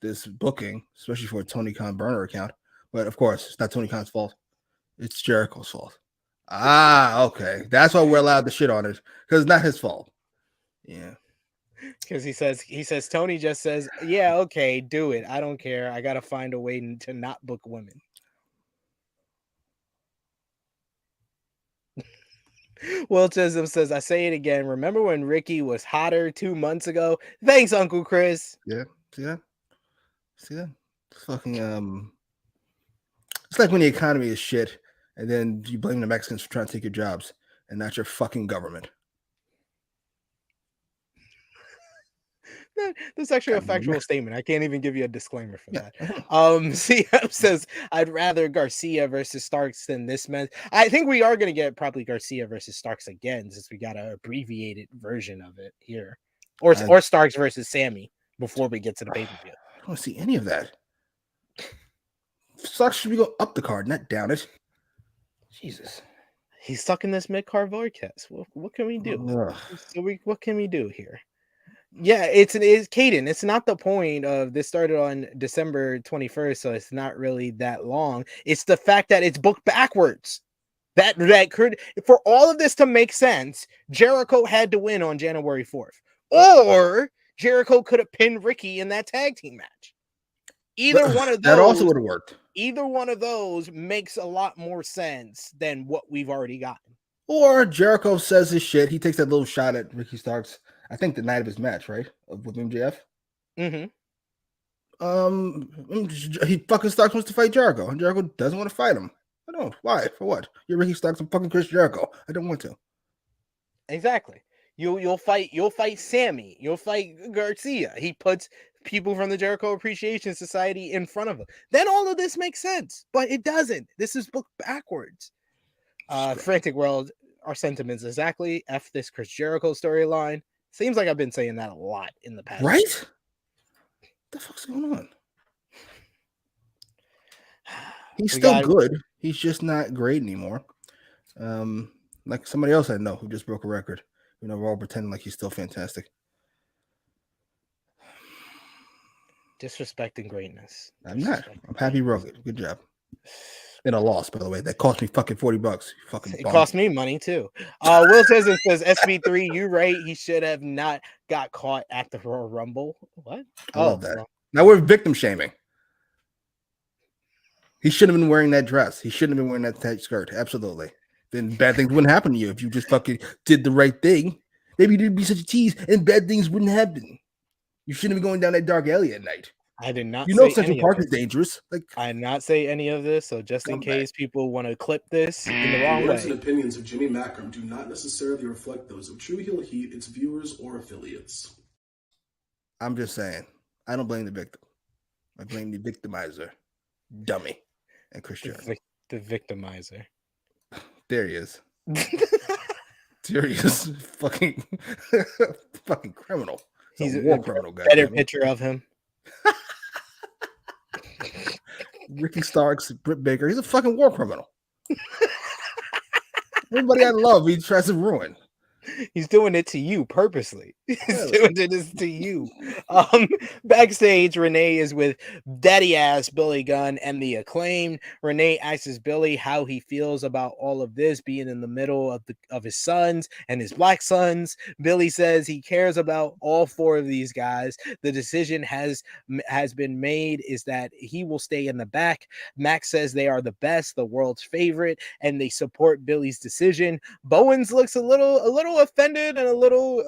this booking, especially for a Tony Khan burner account. But of course, it's not Tony Khan's fault. It's Jericho's fault. Okay. That's why we're allowed to shit on it, because it's not his fault. Yeah. Because he says Tony just says, yeah, okay, do it. I don't care. I gotta find a way to not book women. Will Chisholm says, I say it again. Remember when Ricky was hotter 2 months ago? Thanks, Uncle Chris. Yeah. See that? It's fucking it's like when the economy is shit and then you blame the Mexicans for trying to take your jobs and not your fucking government. That's actually a factual statement. I can't even give you a disclaimer for that. CM says, I'd rather Garcia versus Starks than this man. I think we are going to get probably Garcia versus Starks again, since we got an abbreviated version of it here. Or Starks versus Sammy before we get to the pay-per-view. I don't see any of that. Starks should be go up the card, not down it. Jesus. He's stuck in this mid-card vortex. What can we do? What can we do here? Yeah, it's Caden. It's not the point of this started on December 21st, so it's not really that long. It's the fact that it's booked backwards. That could, for all of this to make sense, Jericho had to win on January 4th. Or Jericho could have pinned Ricky in that tag team match. Either one of those that also would have worked. Either one of those makes a lot more sense than what we've already gotten. Or Jericho says his shit. He takes that little shot at Ricky Starks. I think the night of his match, right? With MJF. Mm-hmm. He fucking Starks wants to fight Jericho, and Jericho doesn't want to fight him. I don't. Why? For what? You're Ricky Starks. I'm fucking Chris Jericho. I don't want to. Exactly. You'll fight Sammy. You'll fight Garcia. He puts people from the Jericho Appreciation Society in front of him. Then all of this makes sense, but it doesn't. This is booked backwards. Frantic World. Our sentiments exactly. F this Chris Jericho storyline. Seems like I've been saying that a lot in the past. Right? What the fuck's going on? He's still good. He's just not great anymore. Like somebody else I know who just broke a record. We're all pretending like he's still fantastic. Disrespecting greatness. I'm not. I'm happy he broke it. Good job. And a loss, by the way. That cost me fucking $40. You fucking It bum. cost me money too. Will says SP3, you right. He should have not got caught at the Royal Rumble. What? I love that. Now we're victim shaming. He shouldn't have been wearing that dress. He shouldn't have been wearing that tight skirt. Absolutely. Then bad things wouldn't happen to you if you just fucking did the right thing. Maybe you didn't be such a tease and bad things wouldn't happen. You shouldn't be going down that dark alley at night. I did not. You know Central Park is dangerous. Like, I did not say any of this, so just in case people want to clip this in the wrong way. The words and opinions of Jimmy Macram do not necessarily reflect those of True Heel Heat, its viewers, or affiliates. I'm just saying. I don't blame the victim. I blame the victimizer. Dummy. And Christian. The victimizer. There he is. There he is. Fucking criminal. He's a war criminal guy. Better picture of him. Ricky Starks, Britt Baker. He's a fucking war criminal. Everybody I love, he tries to ruin. He's doing it to you purposely. He's doing this to you. Backstage, Renee is with daddy ass Billy Gunn and the Acclaimed. Renee asks Billy how he feels about all of this being in the middle of his sons and his black sons. Billy says he cares about all four of these guys. The decision has been made is that he will stay in the back. Max says they are the best, the world's favorite, and they support Billy's decision. Bowens looks a little offended and a little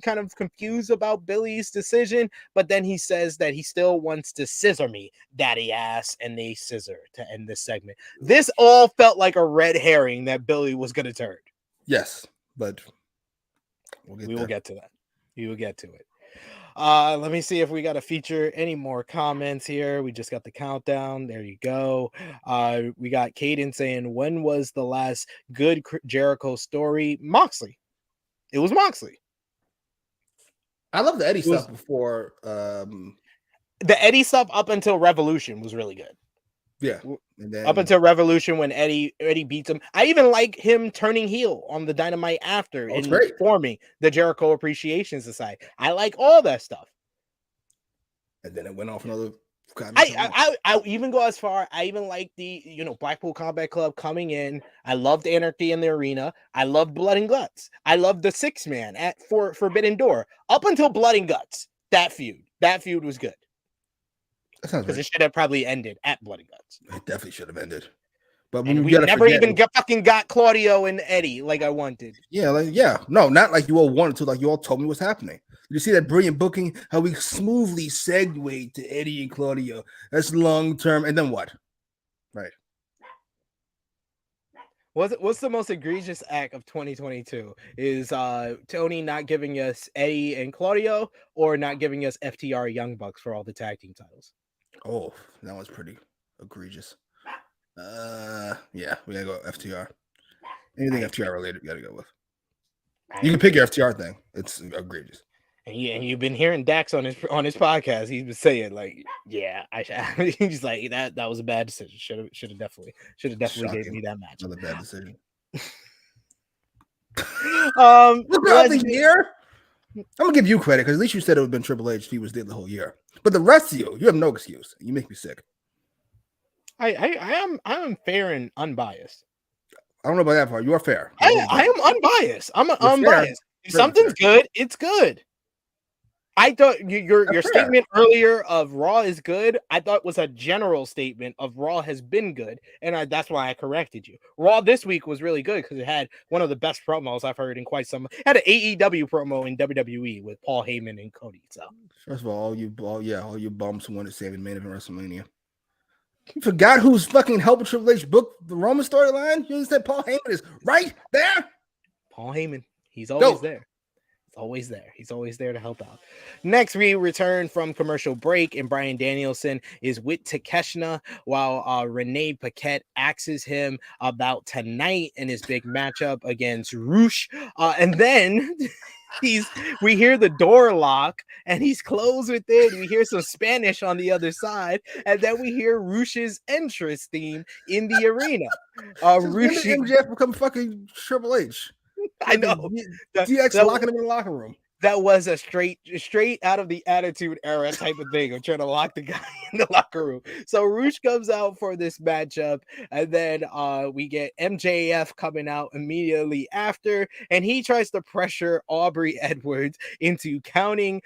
kind of confused about Billy's decision, but then he says that he still wants to scissor me, daddy ass, and they scissor to end this segment. This all felt like a red herring that Billy was going to turn. Yes, but we will get to that. We will get to it. Let me see if we got to feature any more comments here. We just got the countdown. There you go. We got Caden saying, when was the last good Jericho story? Moxley. It was Moxley. I love the Eddie stuff before. The Eddie stuff up until Revolution was really good. Yeah. And then, up until Revolution when Eddie beats him. I even like him turning heel on the Dynamite after and forming the Jericho Appreciation Society. I like all that stuff. And then it went off another. I even go as far. I even like the Blackpool Combat Club coming in. I loved Anarchy in the Arena. I loved Blood and Guts. I loved the 6-man at Forbidden Door up until Blood and Guts. That feud was good. Because it should have probably ended at Blood and Guts. It definitely should have ended. But we never even got Claudio and Eddie like I wanted. Yeah, no, not like you all wanted to. Like you all told me what's happening. You see that brilliant booking? How we smoothly segued to Eddie and Claudio. That's long term. And then what? Right. What's the most egregious act of 2022? Is Tony not giving us Eddie and Claudio, or not giving us FTR Young Bucks for all the tag team titles? Oh, that was pretty egregious. Yeah, we gotta go FTR. Anything FTR related, we gotta go with. You can pick your FTR thing. It's egregious. And you've been hearing Dax on his podcast. He's been saying like, yeah, he's like that was a bad decision. Should have definitely gave me that match. Another bad decision. Throughout the year, I'm gonna give you credit because at least you said it would have been Triple H if he was there the whole year. But the rest of you have no excuse. You make me sick. I am fair and unbiased. I don't know about that part. You are fair. I am unbiased. I'm unbiased. If something's good, it's good. I thought your statement earlier of Raw is good, I thought was a general statement of Raw has been good, and that's why I corrected you. Raw this week was really good because it had one of the best promos I've heard in quite some. It had an AEW promo in WWE with Paul Heyman and Cody. So first of all you bums who want to save the main event WrestleMania. You forgot who's fucking helping Triple H book the Roman storyline? You understand? Paul Heyman is right there. Paul Heyman, he's always there. Always there. He's always there to help out. Next, we return from commercial break, and Bryan Danielson is with Takeshita while Renee Paquette asks him about tonight and his big matchup against Roosh. And then we hear the door lock, and he's closed with it. We hear some Spanish on the other side, and then we hear Roosh's entrance theme in the arena. Roosh MJF become fucking Triple H. I know. DX locking him in the locker room. that was a straight out of the Attitude Era type of thing of trying to lock the guy in the locker room. So Roosh comes out for this matchup, and then we get MJF coming out immediately after, and he tries to pressure Aubrey Edwards into counting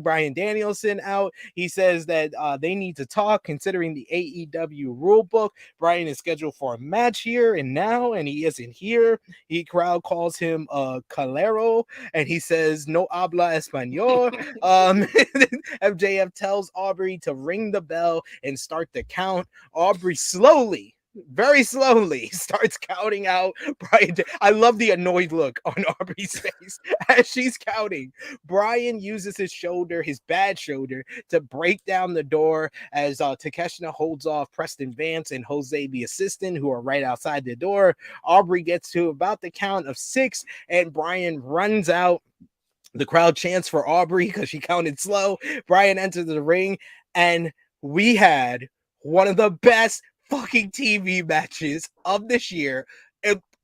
Bryan Danielson out. He says that they need to talk considering the AEW rule book. Bryan is scheduled for a match here and now, and he isn't here. The crowd calls him Calero, and he says no habla español. MJF tells Aubrey to ring the bell and start the count. Aubrey very slowly starts counting out Bryan. I love the annoyed look on Aubrey's face as she's counting. Bryan uses his bad shoulder, to break down the door as Takeshita holds off Preston Vance and Jose the assistant, who are right outside the door. Aubrey gets to about the count of 6, and Bryan runs out. The crowd chants for Aubrey because she counted slow. Bryan enters the ring, and we had one of the best fucking TV matches of this year.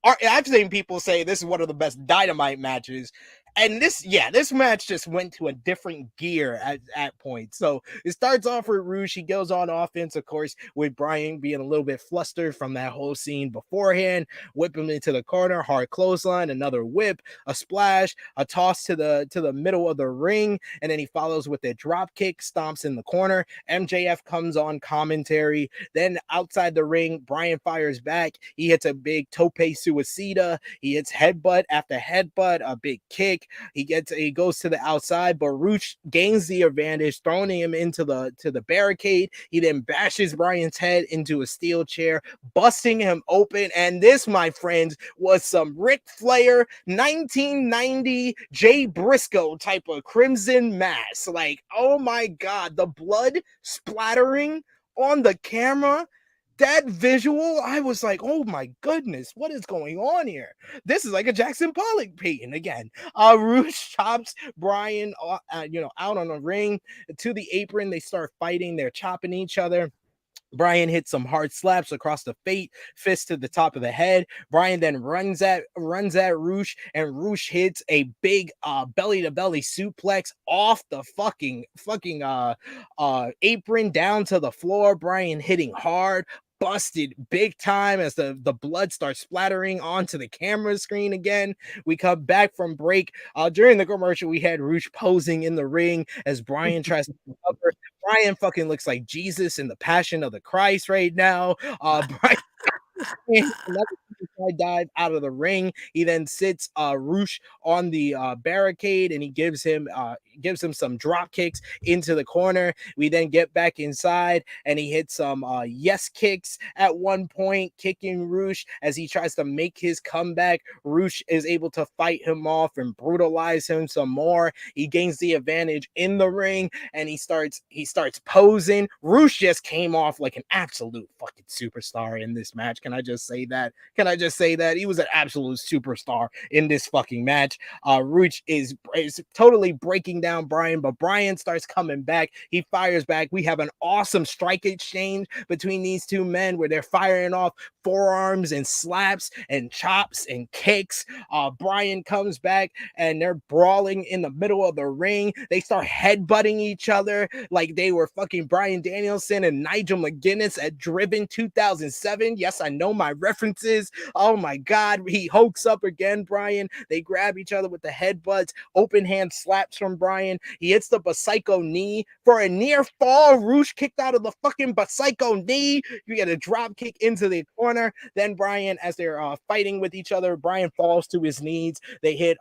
I've seen people say this is one of the best Dynamite matches. And this match just went to a different gear at points. So it starts off with Roosh. He goes on offense, of course, with Bryan being a little bit flustered from that whole scene beforehand. Whip him into the corner, hard clothesline, another whip, a splash, a toss to the middle of the ring, and then he follows with a drop kick, stomps in the corner. MJF comes on commentary. Then outside the ring, Bryan fires back. He hits a big tope suicida. He hits headbutt after headbutt, a big kick. He goes to the outside, but Roosh gains the advantage, throwing him into the barricade. He then bashes Bryan's head into a steel chair, busting him open. And this, my friends, was some Ric Flair 1990 Jay Briscoe type of crimson mass. Like, oh my God, the blood splattering on the camera. That visual, I was like, oh my goodness, what is going on here? This is like a Jackson Pollock painting again. Roosh chops Bryan, out on the ring to the apron. They start fighting. They're chopping each other. Bryan hits some hard slaps across the fist to the top of the head. Bryan then runs at Roosh, and Roosh hits a big belly to belly suplex off the fucking apron down to the floor. Bryan hitting hard, busted big time as the blood starts splattering onto the camera screen again. We come back from break. During the commercial, we had Roosh posing in the ring as Bryan tries to recover. Bryan fucking looks like Jesus in the Passion of the Christ right now. Bryan another dive out of the ring. He then sits Roosh on the barricade, and he gives him some drop kicks into the corner. We then get back inside, and he hits some yes kicks at one point, kicking Roosh as he tries to make his comeback. Roosh is able to fight him off and brutalize him some more. He gains the advantage in the ring, and he starts posing. Roosh just came off like an absolute fucking superstar in this match. Can I just say that? He was an absolute superstar in this fucking match. Roosh is totally breaking down Bryan, but Bryan starts coming back. He fires back. We have an awesome strike exchange between these two men where they're firing off forearms and slaps and chops and kicks. Bryan comes back, and they're brawling in the middle of the ring. They start headbutting each other like they were fucking Bryan Danielson and Nigel McGuinness at Driven 2007. Yes, I know my references. Oh my God, he hooks up again, Bryan. They grab each other with the headbutts, open hand slaps from Bryan. He hits the Psycho knee for a near fall. Roosh kicked out of the fucking Psycho knee. You get a drop kick into the corner. Then Bryan, as they're fighting with each other, Bryan falls to his knees. They hit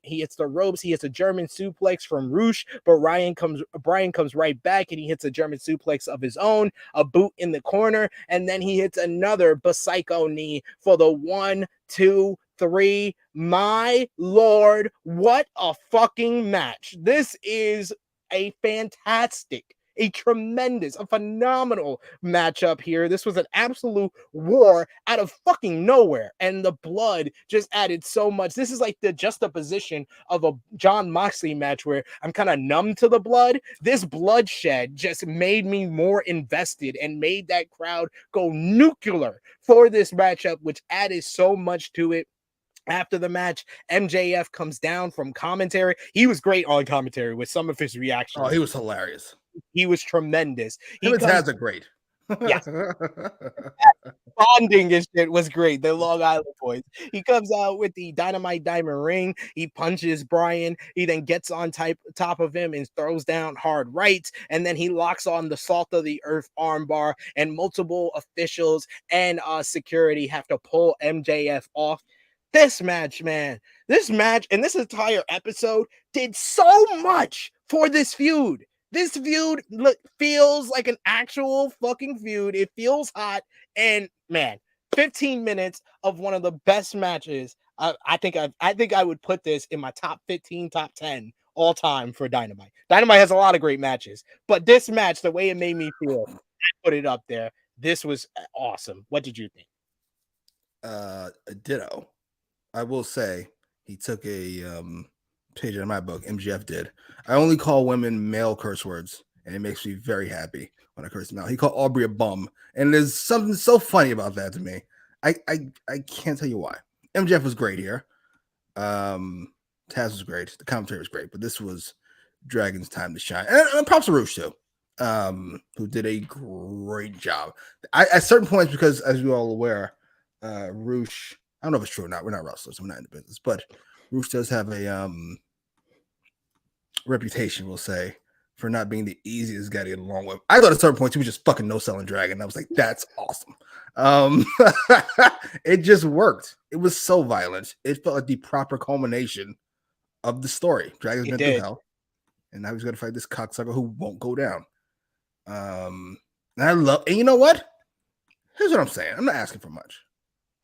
he hits the ropes. He hits a German suplex from Roosh, but Bryan comes right back, and he hits a German suplex of his own, a boot in the corner, and then he hits another Psycho knee for the 1, 2, 3. My Lord, what a fucking match. This is a fantastic, a tremendous, a phenomenal matchup here. This was an absolute war out of fucking nowhere, and the blood just added so much. This is like the juxtaposition of a Jon Moxley match where I'm kind of numb to the blood. This bloodshed just made me more invested and made that crowd go nuclear for this matchup, which added so much to it. After the match, MJF comes down from commentary. He was great on commentary with some of his reactions. Oh, he was hilarious. He was tremendous. Him and Taz are great. Yes. Bonding and shit was great. The Long Island boys. He comes out with the Dynamite Diamond ring. He punches Bryan. He then gets on top of him and throws down hard rights. And then he locks on the Salt of the Earth armbar. And multiple officials and security have to pull MJF off. This match, man. This match and this entire episode did so much for this feud. This feud feels like an actual fucking feud. It feels hot. And man, 15 minutes of one of the best matches. I think I would put this in my top 15, top 10 all time for Dynamite. Dynamite has a lot of great matches, but this match, the way it made me feel, I put it up there. This was awesome. What did you think? Ditto. I will say he took a page out of my book. MGF did. I only call women male curse words, and it makes me very happy when I curse them out. He called Aubrey a bum, and there's something so funny about that to me. I can't tell you why. MJF was great here. Taz was great. The commentary was great, but this was Dragon's time to shine. And props to Roosh too, who did a great job. At certain points, because as you're all aware, Roosh, I don't know if it's true or not. We're not wrestlers. I'm not in the business, but Roosh does have a reputation, we'll say, for not being the easiest guy to get along with. I thought at certain points he was just fucking no-selling Dragon. I was like, that's awesome. It just worked. It was so violent. It felt like the proper culmination of the story. Dragon's been through hell, and now he's going to fight this cocksucker who won't go down. And you know what? Here's what I'm saying. I'm not asking for much.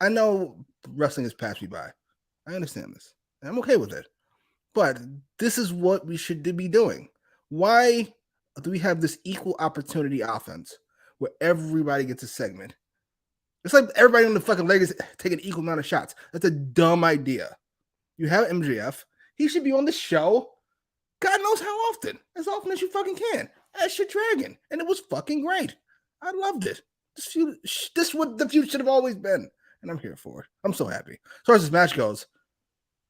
I know wrestling has passed me by. I understand this. And I'm okay with it. But this is what we should be doing. Why do we have this equal opportunity offense where everybody gets a segment? It's like everybody on the fucking leg is taking an equal amount of shots. That's a dumb idea. You have MJF. He should be on the show. God knows how often. As often as you fucking can. As your Dragon. And it was fucking great. I loved it. This is what the feud should have always been. And I'm here for it. I'm so happy. As far as this match goes,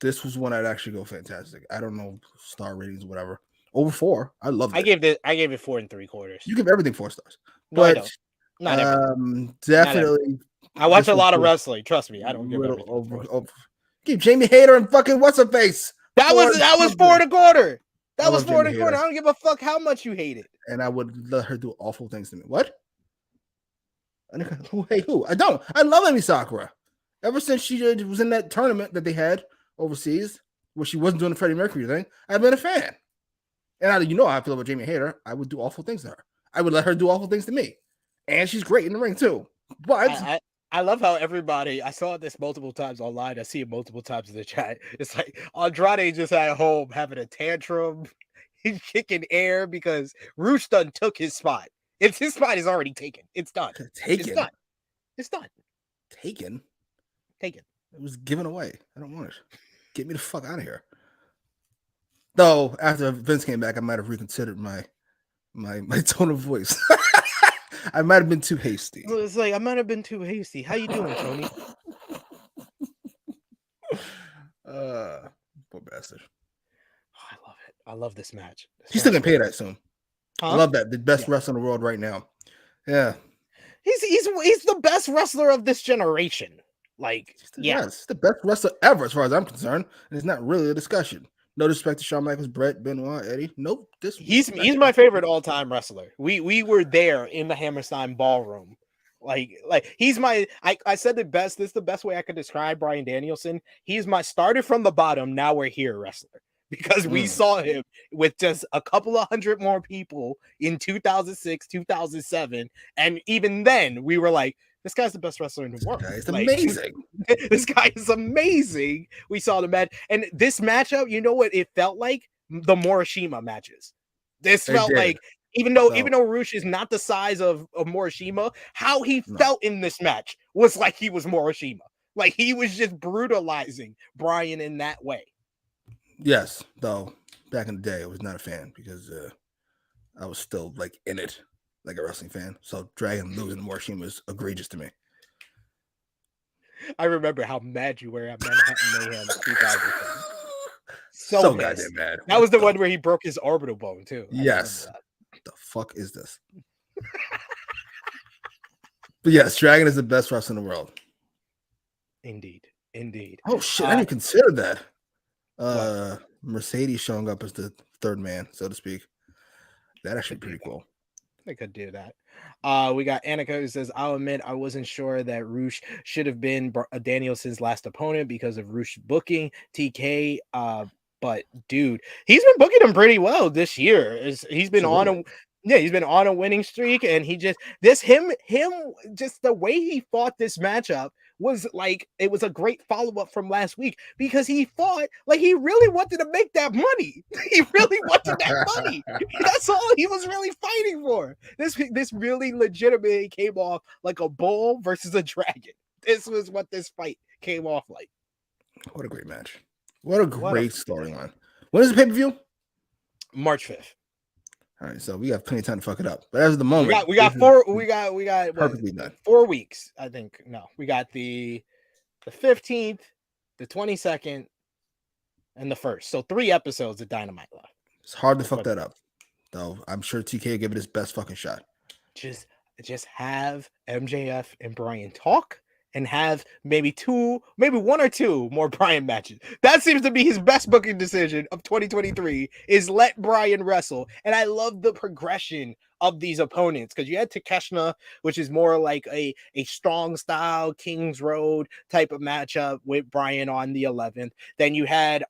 this was one I'd actually go fantastic. I don't know star ratings, whatever. Over 4. I love it. I gave it 4 3/4. You give everything 4 stars. No, I But don't. definitely. I watch a lot of wrestling. Trust me. I don't give everything over. Keep Jamie Hayter and fucking what's her face. That was 4 1/4. That was 4 Jamie 1/4. Hayter. I don't give a fuck how much you hate it. And I would let her do awful things to me. What? Hey, who? I don't. I love Emi Sakura. Ever since she was in that tournament that they had overseas, where she wasn't doing the Freddie Mercury thing, I've been a fan. And you know how I feel about Jamie Hayter. I would do awful things to her. I would let her do awful things to me. And she's great in the ring, too. But I love how everybody, I saw this multiple times online. I see it multiple times in the chat. It's like Andrade just at home having a tantrum. He's kicking air because Roosh done took his spot. If his spot is already taken, it's done. Taken? It's done. It's done. Taken? Taken. It was given away. I don't want it. Get me the fuck out of here. Though, after Vince came back, I might have reconsidered my tone of voice. I might have been too hasty. It's like, I might have been too hasty. How you doing, Tony? Poor bastard. Oh, I love it. I love this match. He's still getting paid, I assume. Huh? I love that. The best wrestler in the world right now. Yeah. He's the best wrestler of this generation. Like, He's the best wrestler ever, as far as I'm concerned. And it's not really a discussion. No disrespect to Shawn Michaels, Brett, Benoit, Eddie. Nope. He's my favorite all-time wrestler. We were there in the Hammerstein ballroom. Like he's my I said the best. This is the best way I could describe Bryan Danielson. He's my started from the bottom, now we're here wrestler. Because we saw him with just a couple of hundred more people in 2006, 2007. And even then, we were like, this guy's the best wrestler in the world. It's amazing. This guy is amazing. We saw the match. And this matchup, you know what it felt like? The Morishima matches. This felt like, even though Roosh is not the size of Morishima, how he felt in this match was like he was Morishima. Like he was just brutalizing Bryan in that way. Yes, though back in the day, I was not a fan because I was still like in it, like a wrestling fan. So Dragon losing to Morishima was egregious to me. I remember how mad you were at Manhattan Mayhem 2010. So pissed. goddamn mad. That was the one where he broke his orbital bone too. I Yes. remember What the fuck is this? But yes, Dragon is the best wrestler in the world. that. Indeed. Oh shit, I didn't consider that. Mercedes showing up as the third man, so to speak. That actually pretty cool. I could do that. We got Annika who says, I'll admit I wasn't sure that Roosh should have been Danielson's last opponent because of Roosh booking TK. But dude, he's been booking him pretty well this year. He's been he's been on a winning streak, and he just just the way he fought this matchup was like it was a great follow-up from last week because he fought like he really wanted to make that money. He really wanted that money. That's all he was really fighting for. This really legitimately came off like a bull versus a dragon. This was what this fight came off like. What a great match. What a great storyline. When is the pay-per-view? March 5th. All right, so we got plenty of time to fuck it up. But as of the moment, we got perfectly done. 4 weeks, I think. No, we got the 15th, the 22nd, and the 1st. So 3 episodes of Dynamite left. It's hard to fuck that up, though. I'm sure TK will give it his best fucking shot. Just have MJF and Bryan talk. And have maybe 1 or 2 more Bryan matches. That seems to be his best booking decision of 2023 is let Bryan wrestle. And I love the progression of these opponents because you had Takeshita, which is more like a strong style Kings Road type of matchup with Bryan on the 11th. Then you had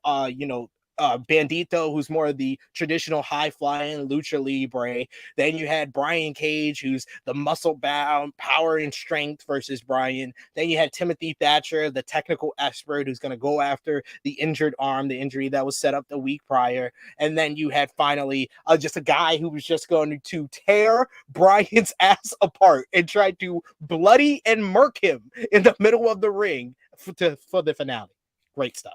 Bandito, who's more of the traditional high flying lucha libre. Then you had Brian Cage, who's the muscle bound power and strength versus Bryan. Then you had Timothy Thatcher, the technical expert, who's going to go after the injured arm, the injury that was set up the week prior. And then you had finally just a guy who was just going to tear Bryan's ass apart and try to bloody and murk him in the middle of the ring for the finale. Great stuff.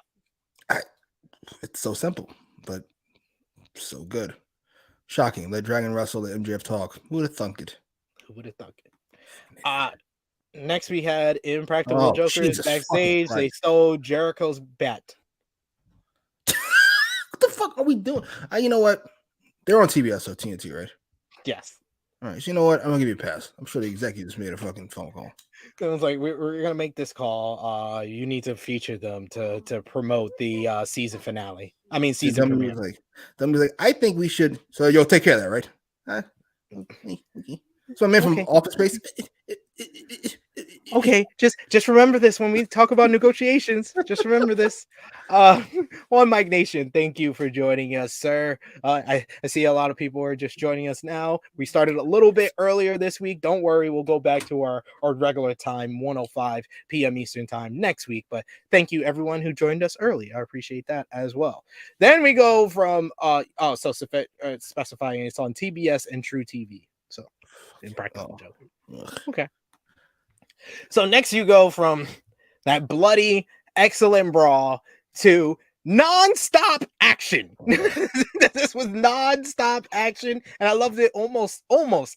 It's so simple, but so good. Shocking. Let Dragon wrestle, let MJF talk. Who would have thunk it? Next we had Impractical Jokers backstage. They stole Jericho's bet. What the fuck are we doing? You know what? They're on TBS or TNT, right? Yes. All right. So you know what? I'm gonna give you a pass. I'm sure the executives made a fucking phone call. It was like we're gonna make this call. You need to feature them to promote the season finale. I mean season premiere. Like, I think we should. So you'll take care of that, right? Okay. So I'm in from Office Space. Okay, just remember this when we talk about negotiations. Just remember this. One Mike Nation, thank you for joining us, sir. I see a lot of people are just joining us now. We started a little bit earlier this week. Don't worry, we'll go back to our regular time, 1:05 p.m. Eastern time next week. But thank you everyone who joined us early. I appreciate that as well. Then we go from specifying it's on TBS and True TV. So Impractical Joke. Okay. So next you go from that bloody, excellent brawl to non-stop action. This was non-stop action, and I loved it almost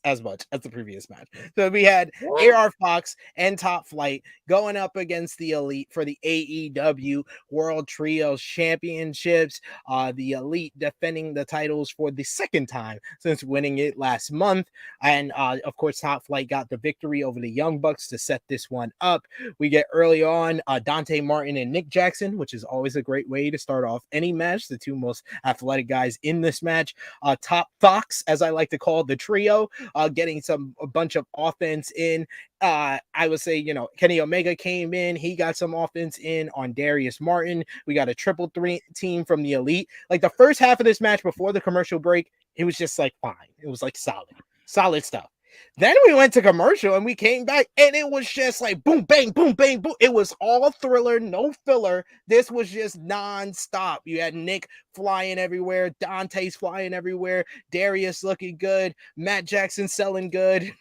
as much as the previous match. So we had AR Fox and Top Flight going up against the Elite for the AEW World Trios Championships. The Elite defending the titles for the second time since winning it last month. And of course, Top Flight got the victory over the Young Bucks to set this one up. We get early on Dante Martin and Nick Jackson, which is always a great way to start off any match. The two most athletic guys in this match. Top Fox, as I like to call the trio, getting a bunch of offense in. I would say, Kenny Omega came in. He got some offense in on Darius Martin. We got a triple threat team from the Elite. Like the first half of this match before the commercial break, it was just like fine. It was like solid stuff. Then we went to commercial and we came back and it was just like boom, bang, boom, bang, boom. It was all thriller, no filler. This was just non-stop. You had Nick flying everywhere. Dante's flying everywhere. Darius looking good. Matt Jackson selling good.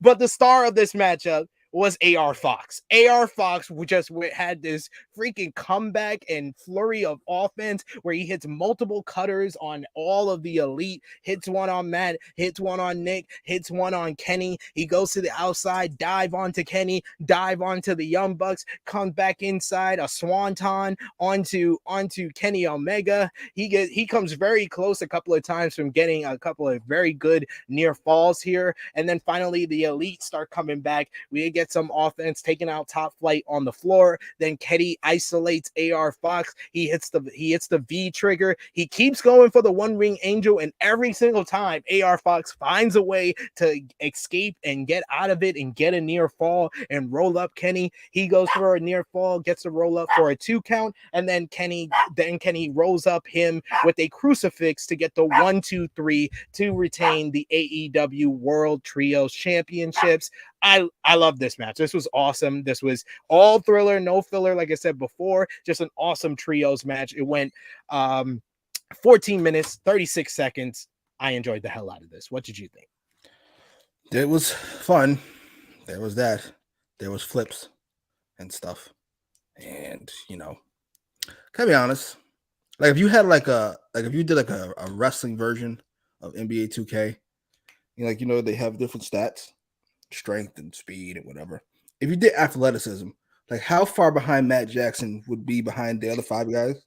But the star of this matchup was AR Fox. AR Fox just had this freaking comeback and flurry of offense where he hits multiple cutters on all of the Elite, hits one on Matt, hits one on Nick, hits one on Kenny. He goes to the outside, dive onto Kenny, dive onto the Young Bucks, comes back inside, a swanton onto Kenny Omega. He comes very close a couple of times from getting a couple of very good near falls here. And then finally the Elite start coming back. We get some offense taking out Top Flight on the floor. Then Kenny isolates AR Fox. He hits the V trigger. He keeps going for the One Ring Angel, and every single time AR Fox finds a way to escape and get out of it and get a near fall and roll up Kenny. He goes for a near fall, gets a roll up for a 2 count, and then Kenny rolls up him with a crucifix to get the 1-2-3 to retain the AEW World Trios Championships. I love this match. This was awesome. This was all thriller, no filler, like I said before. Just an awesome trios match. It went 14 minutes, 36 seconds. I enjoyed the hell out of this. What did you think? It was fun. There was that. There was flips and stuff. And, you know, can I be honest? Like if you had if you did a wrestling version of NBA 2K, you know, they have different stats, strength and speed and whatever. If you did athleticism, like how far behind Matt Jackson would be behind the other 5 guys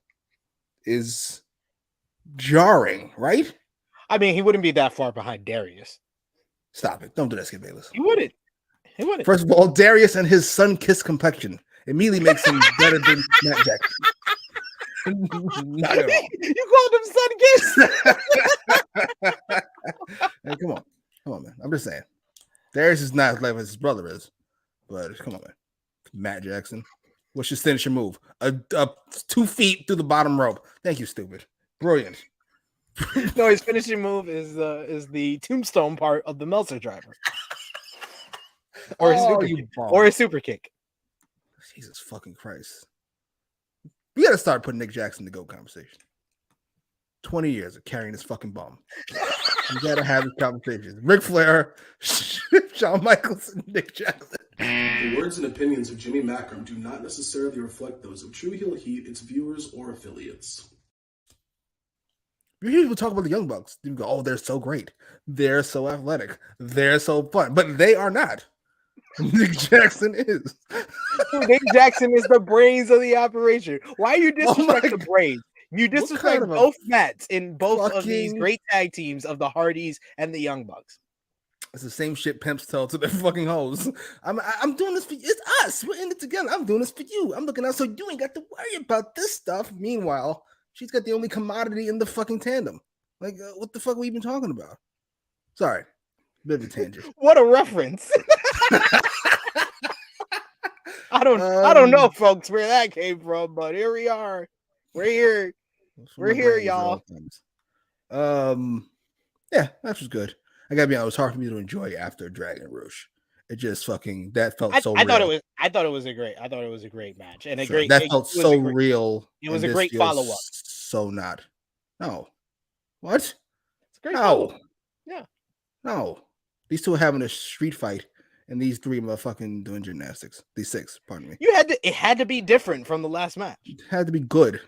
is jarring, right? I mean, he wouldn't be that far behind Darius. Stop it. Don't do that, Skip Bayless. He wouldn't. First of all, Darius and his sun-kissed complexion immediately makes him better than Matt Jackson. Not at all. You called him sun-kissed? Hey, come on, man. I'm just saying. Darius is not as like his brother is, but come on, man. Matt Jackson. What's your signature move? 2 feet through the bottom rope. Thank you, stupid. Brilliant. No, his finishing move is the tombstone part of the Meltzer driver. Or a super kick. Jesus fucking Christ. We gotta start putting Nick Jackson in the GOAT conversation. 20 years of carrying this fucking bum. You gotta have this conversation. Ric Flair, Shawn Michaels, and Nick Jackson. The words and opinions of Jimmy Macram do not necessarily reflect those of True Heel Heat, its viewers, or affiliates. You hear people talk about the Young Bucks. You go, oh, they're so great. They're so athletic. They're so fun. But they are not. Nick Jackson is. Nick Jackson is the brains of the operation. Why are you disrespecting the brains? You disrespect both Matts in both of these great tag teams of the Hardys and the Young Bucks. It's the same shit pimps tell to their fucking hoes. I'm doing this for you. It's us. We're in it together. I'm doing this for you. I'm looking out so you ain't got to worry about this stuff. Meanwhile, she's got the only commodity in the fucking tandem. Like, what the fuck are we even talking about? Sorry. Bit of a tangent. What a reference. I don't know, folks, where that came from, but here we are. We're here. We're here, y'all. Yeah, that was good. I gotta be honest, it was hard for me to enjoy after Dragon Rouge. It just fucking that felt so real. I thought it was a great match. And that felt so real. It was a great follow-up. So not. No. What? It's a great follow-up. Yeah. No. These two are having a street fight, and these 3 motherfucking doing gymnastics. These 6, pardon me. It had to be different from the last match. It had to be good.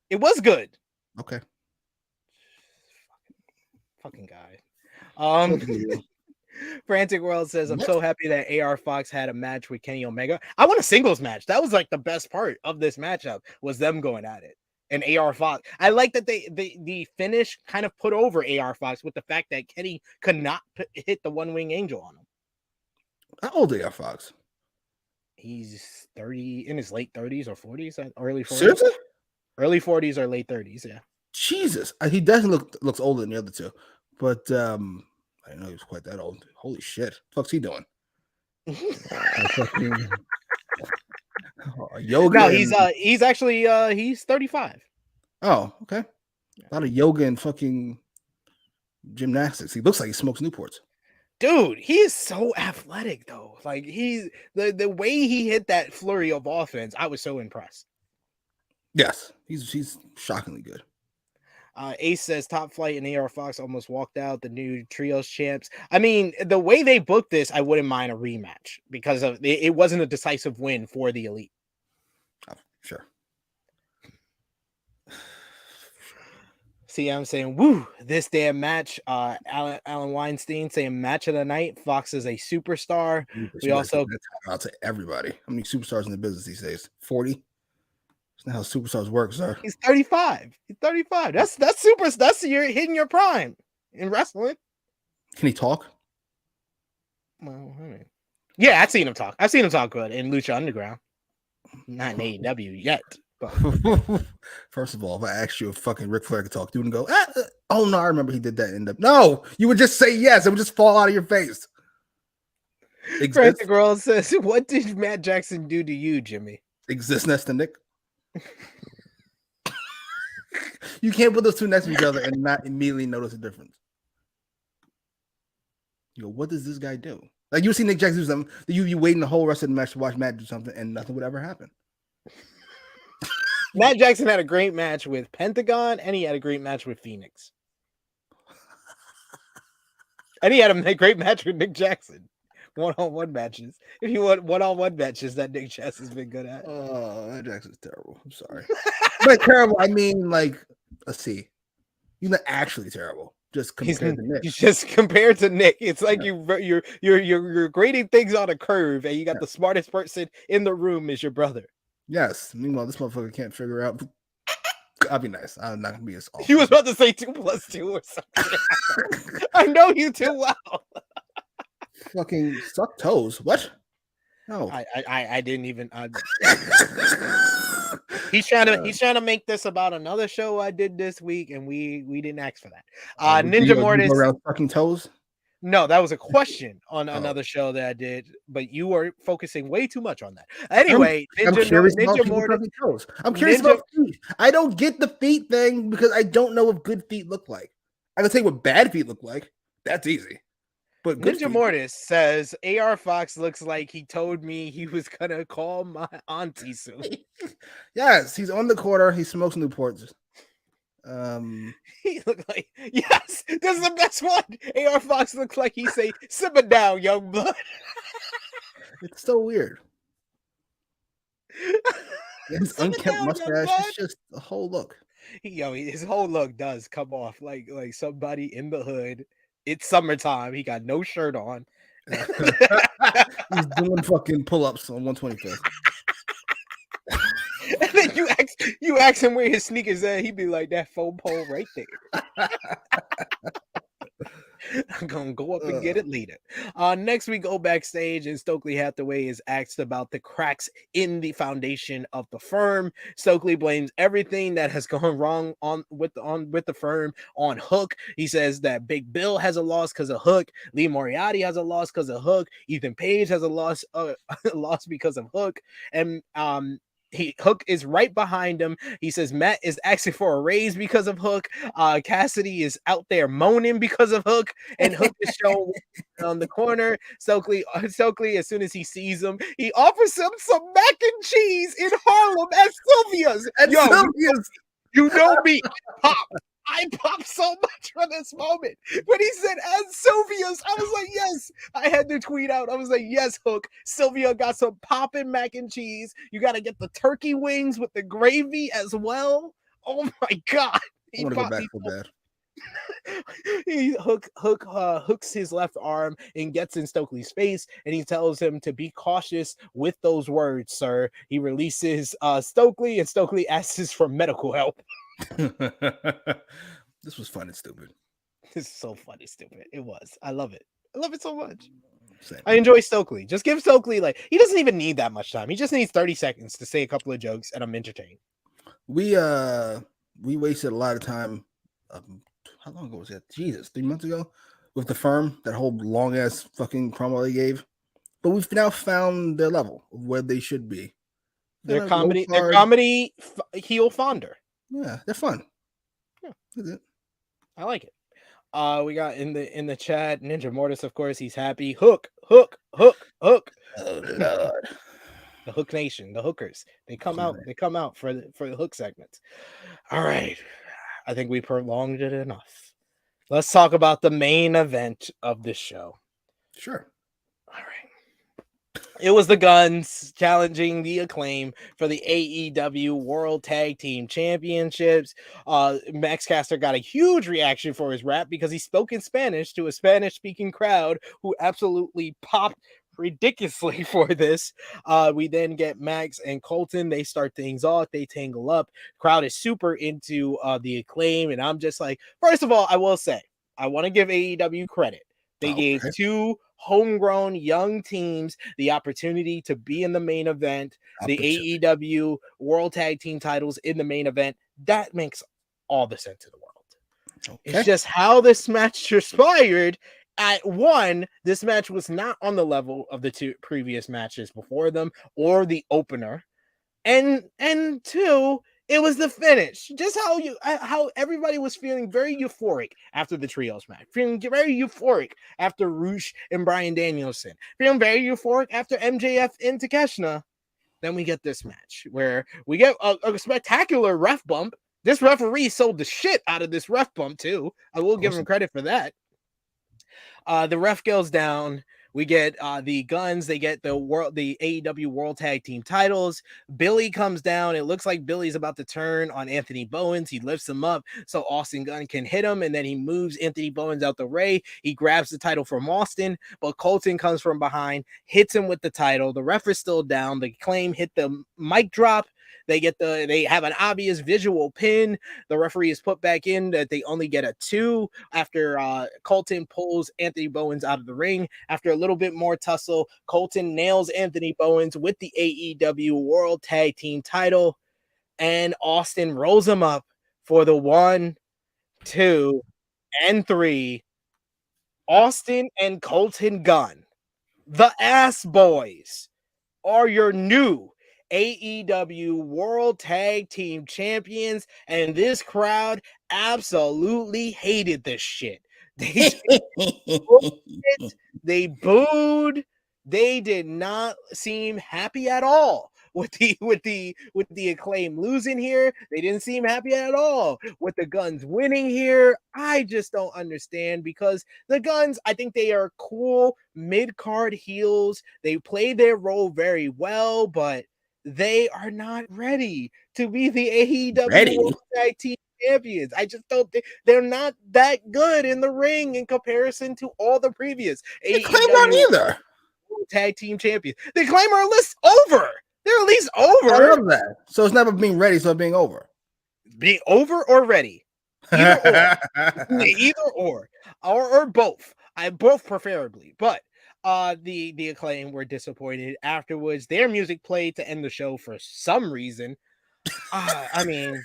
It was good. Okay. Fucking guy. Frantic World says, I'm so happy that AR Fox had a match with Kenny Omega. I want a singles match. That was like the best part of this matchup was them going at it. And AR Fox. I like that the finish kind of put over AR Fox with the fact that Kenny could not hit the One Wing Angel on him. How old is AR Fox? He's 30, in his late 30s or 40s, early 40s. Seriously? Early 40s or late 30s, yeah. Jesus. He definitely looks older than the other two. But I didn't know he was quite that old. Holy shit. What the fuck's he doing? Yoga. No, he's actually he's 35. Oh, okay. A lot of yoga and fucking gymnastics. He looks like he smokes Newports. Dude, he is so athletic though. Like he's the way he hit that flurry of offense, I was so impressed. Yes, he's shockingly good. Ace says Top Flight and AR Fox almost walked out, the new trios champs. I mean, the way they booked this, I wouldn't mind a rematch because of it wasn't a decisive win for the Elite. Oh, sure. See, I'm saying, woo, this damn match. Alan Weinstein saying match of the night. Fox is a superstar. We also out to everybody. How many superstars in the business these days? 40. That's not how superstars work, sir. He's 35. He's 35. That's super. That's you're hitting your prime in wrestling. Can he talk? Well, I mean, yeah, I've seen him talk. I've seen him talk good in Lucha Underground. Not in AEW yet. But. First of all, if I asked you if fucking Ric Flair could talk, you would go, oh no, I remember he did that in the. No, you would just say yes. It would just fall out of your face. Frantic Girl says, "What did Matt Jackson do to you, Jimmy?" Exists next to Nick. You can't put those two next to each other and not immediately notice a difference. You go, what does this guy do? Like you see Nick Jackson do something, you waiting the whole rest of the match to watch Matt do something, and nothing would ever happen. Matt Jackson had a great match with Pentagon, and he had a great match with Phoenix. And he had a great match with Nick Jackson. One-on-one matches. If you want one-on-one matches that Nick Jackson's been good at. Oh, Matt Jackson's terrible. I'm sorry. But terrible, I mean like a C. He's not actually terrible. Just compared to Nick. Just compared to Nick. It's like you're grading things on a curve, and you got the smartest person in the room is your brother. Yes. Meanwhile, this motherfucker can't figure out. I'll be nice. I'm not gonna be as awful. He was about to say 2 + 2 or something. I know you too well. Fucking suck toes. What? No. I didn't even. He's trying to make this about another show I did this week, and we didn't ask for that. Ninja Mortis around sucking toes. No, that was a question on another show that I did, but you were focusing way too much on that. Anyway, I'm curious about toes. I'm curious about feet. I don't get the feet thing because I don't know what good feet look like. I can tell you what bad feet look like. That's easy. But Ninja Mortis says AR Fox looks like he told me he was gonna call my auntie soon. Yes, he's on the corner. He smokes Newports. He looked like yes. This is the best one. AR Fox looks like he say, "Simmer down, young blood." It's so weird. His unkempt mustache is just the whole look. His whole look does come off like somebody in the hood. It's summertime. He got no shirt on. He's doing fucking pull-ups on 125th. And then you ask him where his sneakers at, he'd be like, that foam pole right there. I'm gonna go up and get it later. Next we go backstage, and Stokely Hathaway is asked about the cracks in the foundation of the firm. Stokely blames everything that has gone wrong with the firm on Hook. He says that Big Bill has a loss because of Hook. Lee Moriarty has a loss because of Hook. Ethan Page has a loss because of Hook. And Hook is right behind him. He says Matt is asking for a raise because of Hook. Cassidy is out there moaning because of Hook, and Hook is shown on the corner. Stokely, as soon as he sees him, he offers him some mac and cheese in Harlem at Sylvia's. You know me, I popped so much for this moment. When he said at Sylvia's, I was like, yes. I had to tweet out. I was like, yes, Hook. Sylvia got some popping mac and cheese. You got to get the turkey wings with the gravy as well. Oh my God. I want to go back so bad. He hooks his left arm and gets in Stokely's face, and he tells him to be cautious with those words, sir. He releases Stokely, and Stokely asks for medical help. This was fun and stupid. This is so funny, stupid. It was. I love it. I love it so much. Same. I enjoy Stokely. Just give Stokely, he doesn't even need that much time. He just needs 30 seconds to say a couple of jokes, and I'm entertained. We wasted a lot of time. How long ago was that? Jesus, 3 months ago with the firm, that whole long ass fucking promo they gave. But we've now found their level of where they should be. They're comedy heel fonder. Yeah, they're fun. Yeah, that's it. I like it. We got in the chat Ninja Mortis, of course, he's happy. Hook. Oh Lord. The Hook Nation, the Hookers. They come out for the Hook segments. All right. I think we prolonged it enough. Let's talk about the main event of this show. Sure. All right. It was the Guns challenging the Acclaim for the AEW World Tag Team Championships. Max Caster got a huge reaction for his rap because he spoke in Spanish to a Spanish-speaking crowd who absolutely popped ridiculously for this. We then get Max and Colton. They start things off. They tangle up. Crowd is super into the Acclaim, and I'm just like, first of all, I will say, I want to give AEW credit. They gave two homegrown young teams the opportunity to be in the main event, the AEW World Tag Team titles in the main event. That makes all the sense in the world. It's just how this match transpired. At one, this match was not on the level of the two previous matches before them or the opener. And two, it was the finish. Just how everybody was feeling very euphoric after the trios match, feeling very euphoric after Roosh and Bryan Danielson, feeling very euphoric after MJF and Takeshita. Then we get this match where we get a spectacular ref bump. This referee sold the shit out of this ref bump too. I will give him credit for that. The ref goes down. We get the Guns. They get the AEW World Tag Team titles. Billy comes down. It looks like Billy's about to turn on Anthony Bowens. He lifts him up so Austin Gunn can hit him, and then he moves Anthony Bowens out the way. He grabs the title from Austin, but Colton comes from behind, hits him with the title. The ref is still down. The Acclaim hit the mic drop. They have an obvious visual pin. The referee is put back in that they only get a 2 after Colton pulls Anthony Bowens out of the ring. After a little bit more tussle, Colton nails Anthony Bowens with the AEW World Tag Team title, and Austin rolls him up for the 1, 2, and 3. Austin and Colton Gunn, the Ass Boys, are your new AEW World Tag Team Champions, and this crowd absolutely hated this shit. They booed. They did not seem happy at all with the Acclaim losing here. They didn't seem happy at all with the Guns winning here. I just don't understand, because the Guns, I think they are cool mid-card heels. They play their role very well, but they are not ready to be the AEW World Tag Team Champions. I just don't think they're not that good in the ring in comparison to all the previous Acclaim aren't either. World Tag Team Champions. The Acclaim are at least over. They're at least over. I love that. So it's not about being ready, so being over. Being over or ready. Either or both. Both preferably, but the Acclaim were disappointed afterwards. Their music played to end the show for some reason. I mean,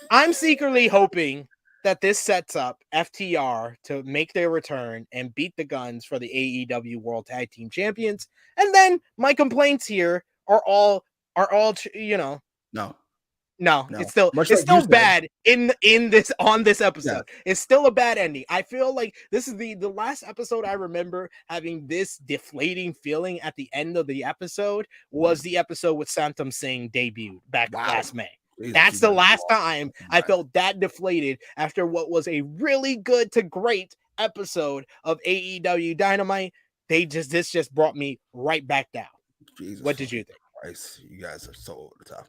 I'm secretly hoping that this sets up FTR to make their return and beat the Guns for the AEW World Tag Team Champions. And then my complaints here are all No, it's still bad on this episode. Yeah. It's still a bad ending. I feel like this is the last episode I remember having this deflating feeling at the end of the episode was the episode with Santam Singh debuted back last May. That's the last time I felt that deflated after what was a really good to great episode of AEW Dynamite. This just brought me right back down. Jesus, what did you think? Christ, you guys are so over the top.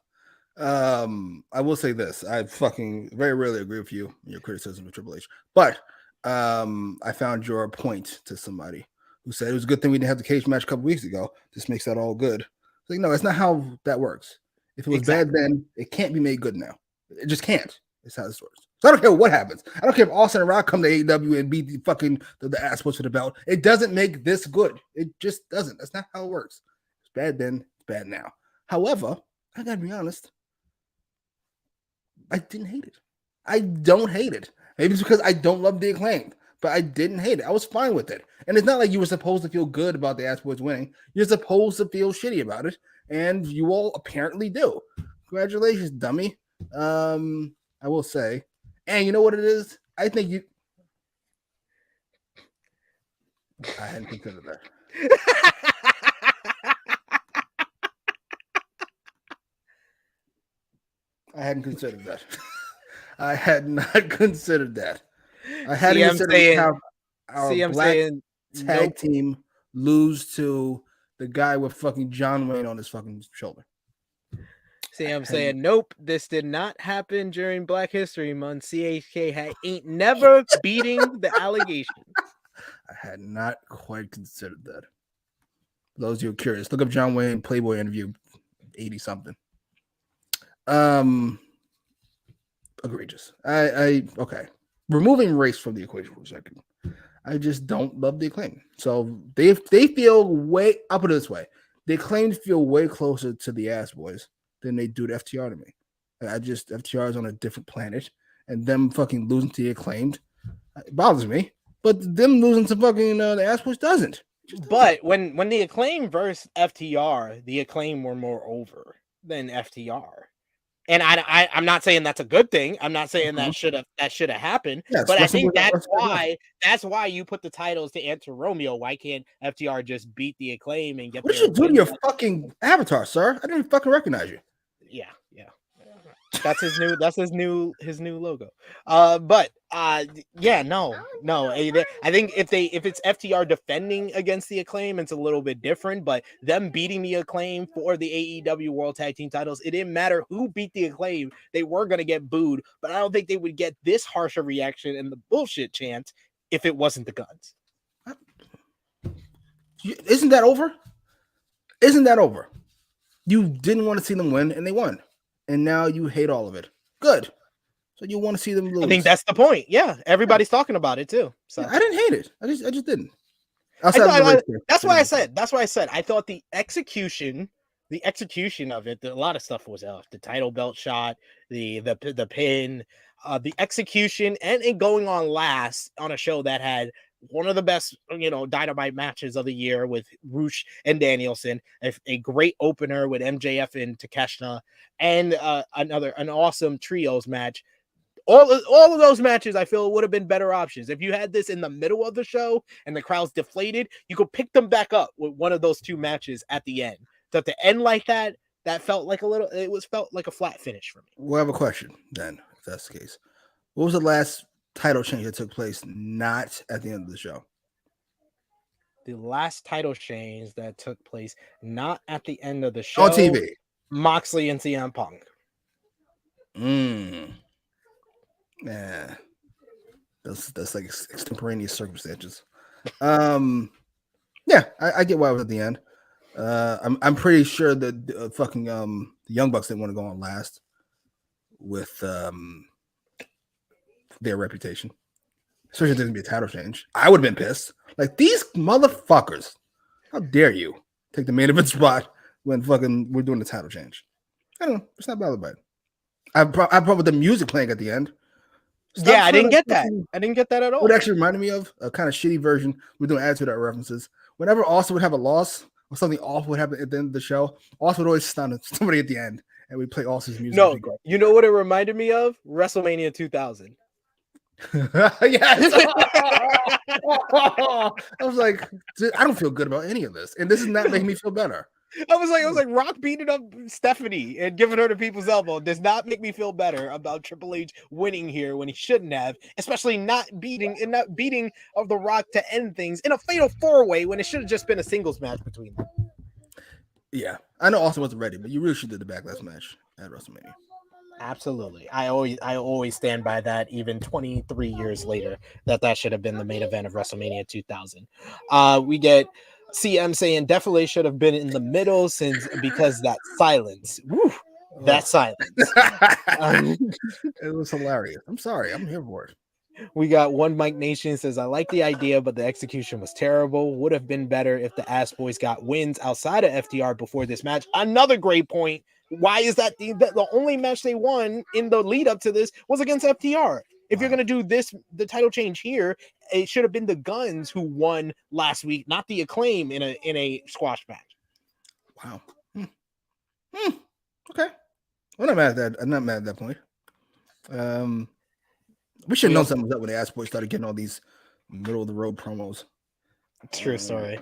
I will say this. I fucking very rarely agree with you in your criticism of Triple H. But I found your point to somebody who said it was a good thing we didn't have the cage match a couple weeks ago. This makes that all good. It's like, no, that's not how that works. If it was bad then, it can't be made good now. It just can't. It's how this works. So I don't care what happens. I don't care if Austin and Rock come to AEW and beat the ass push for the belt. It doesn't make this good. It just doesn't. That's not how it works. It's bad then, it's bad now. However, I gotta be honest, I didn't hate it. I don't hate it. Maybe it's because I don't love the Acclaim, but I didn't hate it. I was fine with it. And it's not like you were supposed to feel good about the Ass Boys winning. You're supposed to feel shitty about it, and you all apparently do. Congratulations, dummy. I will say, and you know what it is? I think you. I hadn't considered that. I hadn't considered that. I had not considered that. I hadn't considered how our black tag team lose to the guy with fucking John Wayne on his fucking shoulder. See, I'm saying, nope, this did not happen during Black History Month. CHK ain't never beating the allegation. I had not quite considered that. For those of you who are curious, look up John Wayne Playboy interview, 80-something. Egregious. Okay. Removing race from the equation for a second. I just don't love the Acclaim. So they feel way, I'll put it this way. The Acclaim feel way closer to the Ass Boys than they do to FTR to me. FTR is on a different planet, and them fucking losing to the Acclaimed, it bothers me. But them losing to fucking the Ass Boys doesn't. But when the Acclaim versus FTR, the Acclaim were more over than FTR. And I'm not saying that's a good thing. I'm not saying that should have happened. Yes, but I think that's why you put the titles to answer Romeo. Why can't FTR just beat the Acclaim and get? What did you do to your fucking avatar, sir? I didn't even fucking recognize you. Yeah. That's his new logo. No. I think if it's FTR defending against the Acclaim, it's a little bit different. But them beating the Acclaim for the AEW World Tag Team titles, it didn't matter who beat the Acclaim. They were gonna get booed, but I don't think they would get this harsh a reaction and the bullshit chant if it wasn't the Guns. Isn't that over? Isn't that over? You didn't want to see them win, and they won. And now you hate all of it. Good. So you want to see them lose. I think that's the point. Yeah, everybody's talking about it too. So yeah, I didn't hate it. I just didn't. That's why I said I thought the execution of it, a lot of stuff was off. The title belt shot, the pin, the execution, and it going on last on a show that had one of the best, Dynamite matches of the year with Rush and Danielson, a great opener with MJF and Takeshita, and an awesome trios match. All of those matches, I feel, would have been better options. If you had this in the middle of the show and the crowd's deflated, you could pick them back up with one of those two matches at the end. So at the end like that felt like felt like a flat finish for me. We'll have a question then, if that's the case. What was the last title change that took place not at the end of the show? The last title change that took place not at the end of the show on TV. Moxley and CM Punk. Yeah, that's like extemporaneous circumstances. Yeah, I get why it was at the end. I'm pretty sure that the Young Bucks didn't want to go on last with their reputation. Especially if there's gonna be a title change. I would have been pissed. Like, these motherfuckers, how dare you take the main event spot when fucking we're doing the title change? I don't know. It's not bothered by it. I brought with the music playing at the end. I didn't get that. I didn't get that at all. It actually reminded me of a kind of shitty version. We're doing Attitude Era references. Whenever Austin would have a loss or something awful would happen at the end of the show, Austin would always stun somebody at the end, and we play Austin's music. No, you know what it reminded me of? WrestleMania 2000. Yes. I was like, I don't feel good about any of this, and this is not making me feel better. I was like, Rock beating up Stephanie and giving her the people's elbow does not make me feel better about Triple H winning here when he shouldn't have, especially not beating of the Rock to end things in a fatal 4-way when it should have just been a singles match between them. Yeah, I know Austin wasn't ready, but you really should do the backlash match at WrestleMania. Absolutely. I always stand by that, even 23 years later, that should have been the main event of WrestleMania 2000. We get CM saying definitely should have been in the middle because that silence. Woo, that silence. It was hilarious. I'm sorry. I'm here for it. We got One Mike Nation says, I like the idea, but the execution was terrible. Would have been better if the Ass Boys got wins outside of FTR before this match. Another great point. Why is that the only match they won in the lead up to this was against FTR? If you're going to do the title change here, it should have been the Guns who won last week, not the Acclaim in a squash match. Wow. Okay. I'm not mad at that point. We should know something was up when the Ass Boys started getting all these middle of the road promos. True story.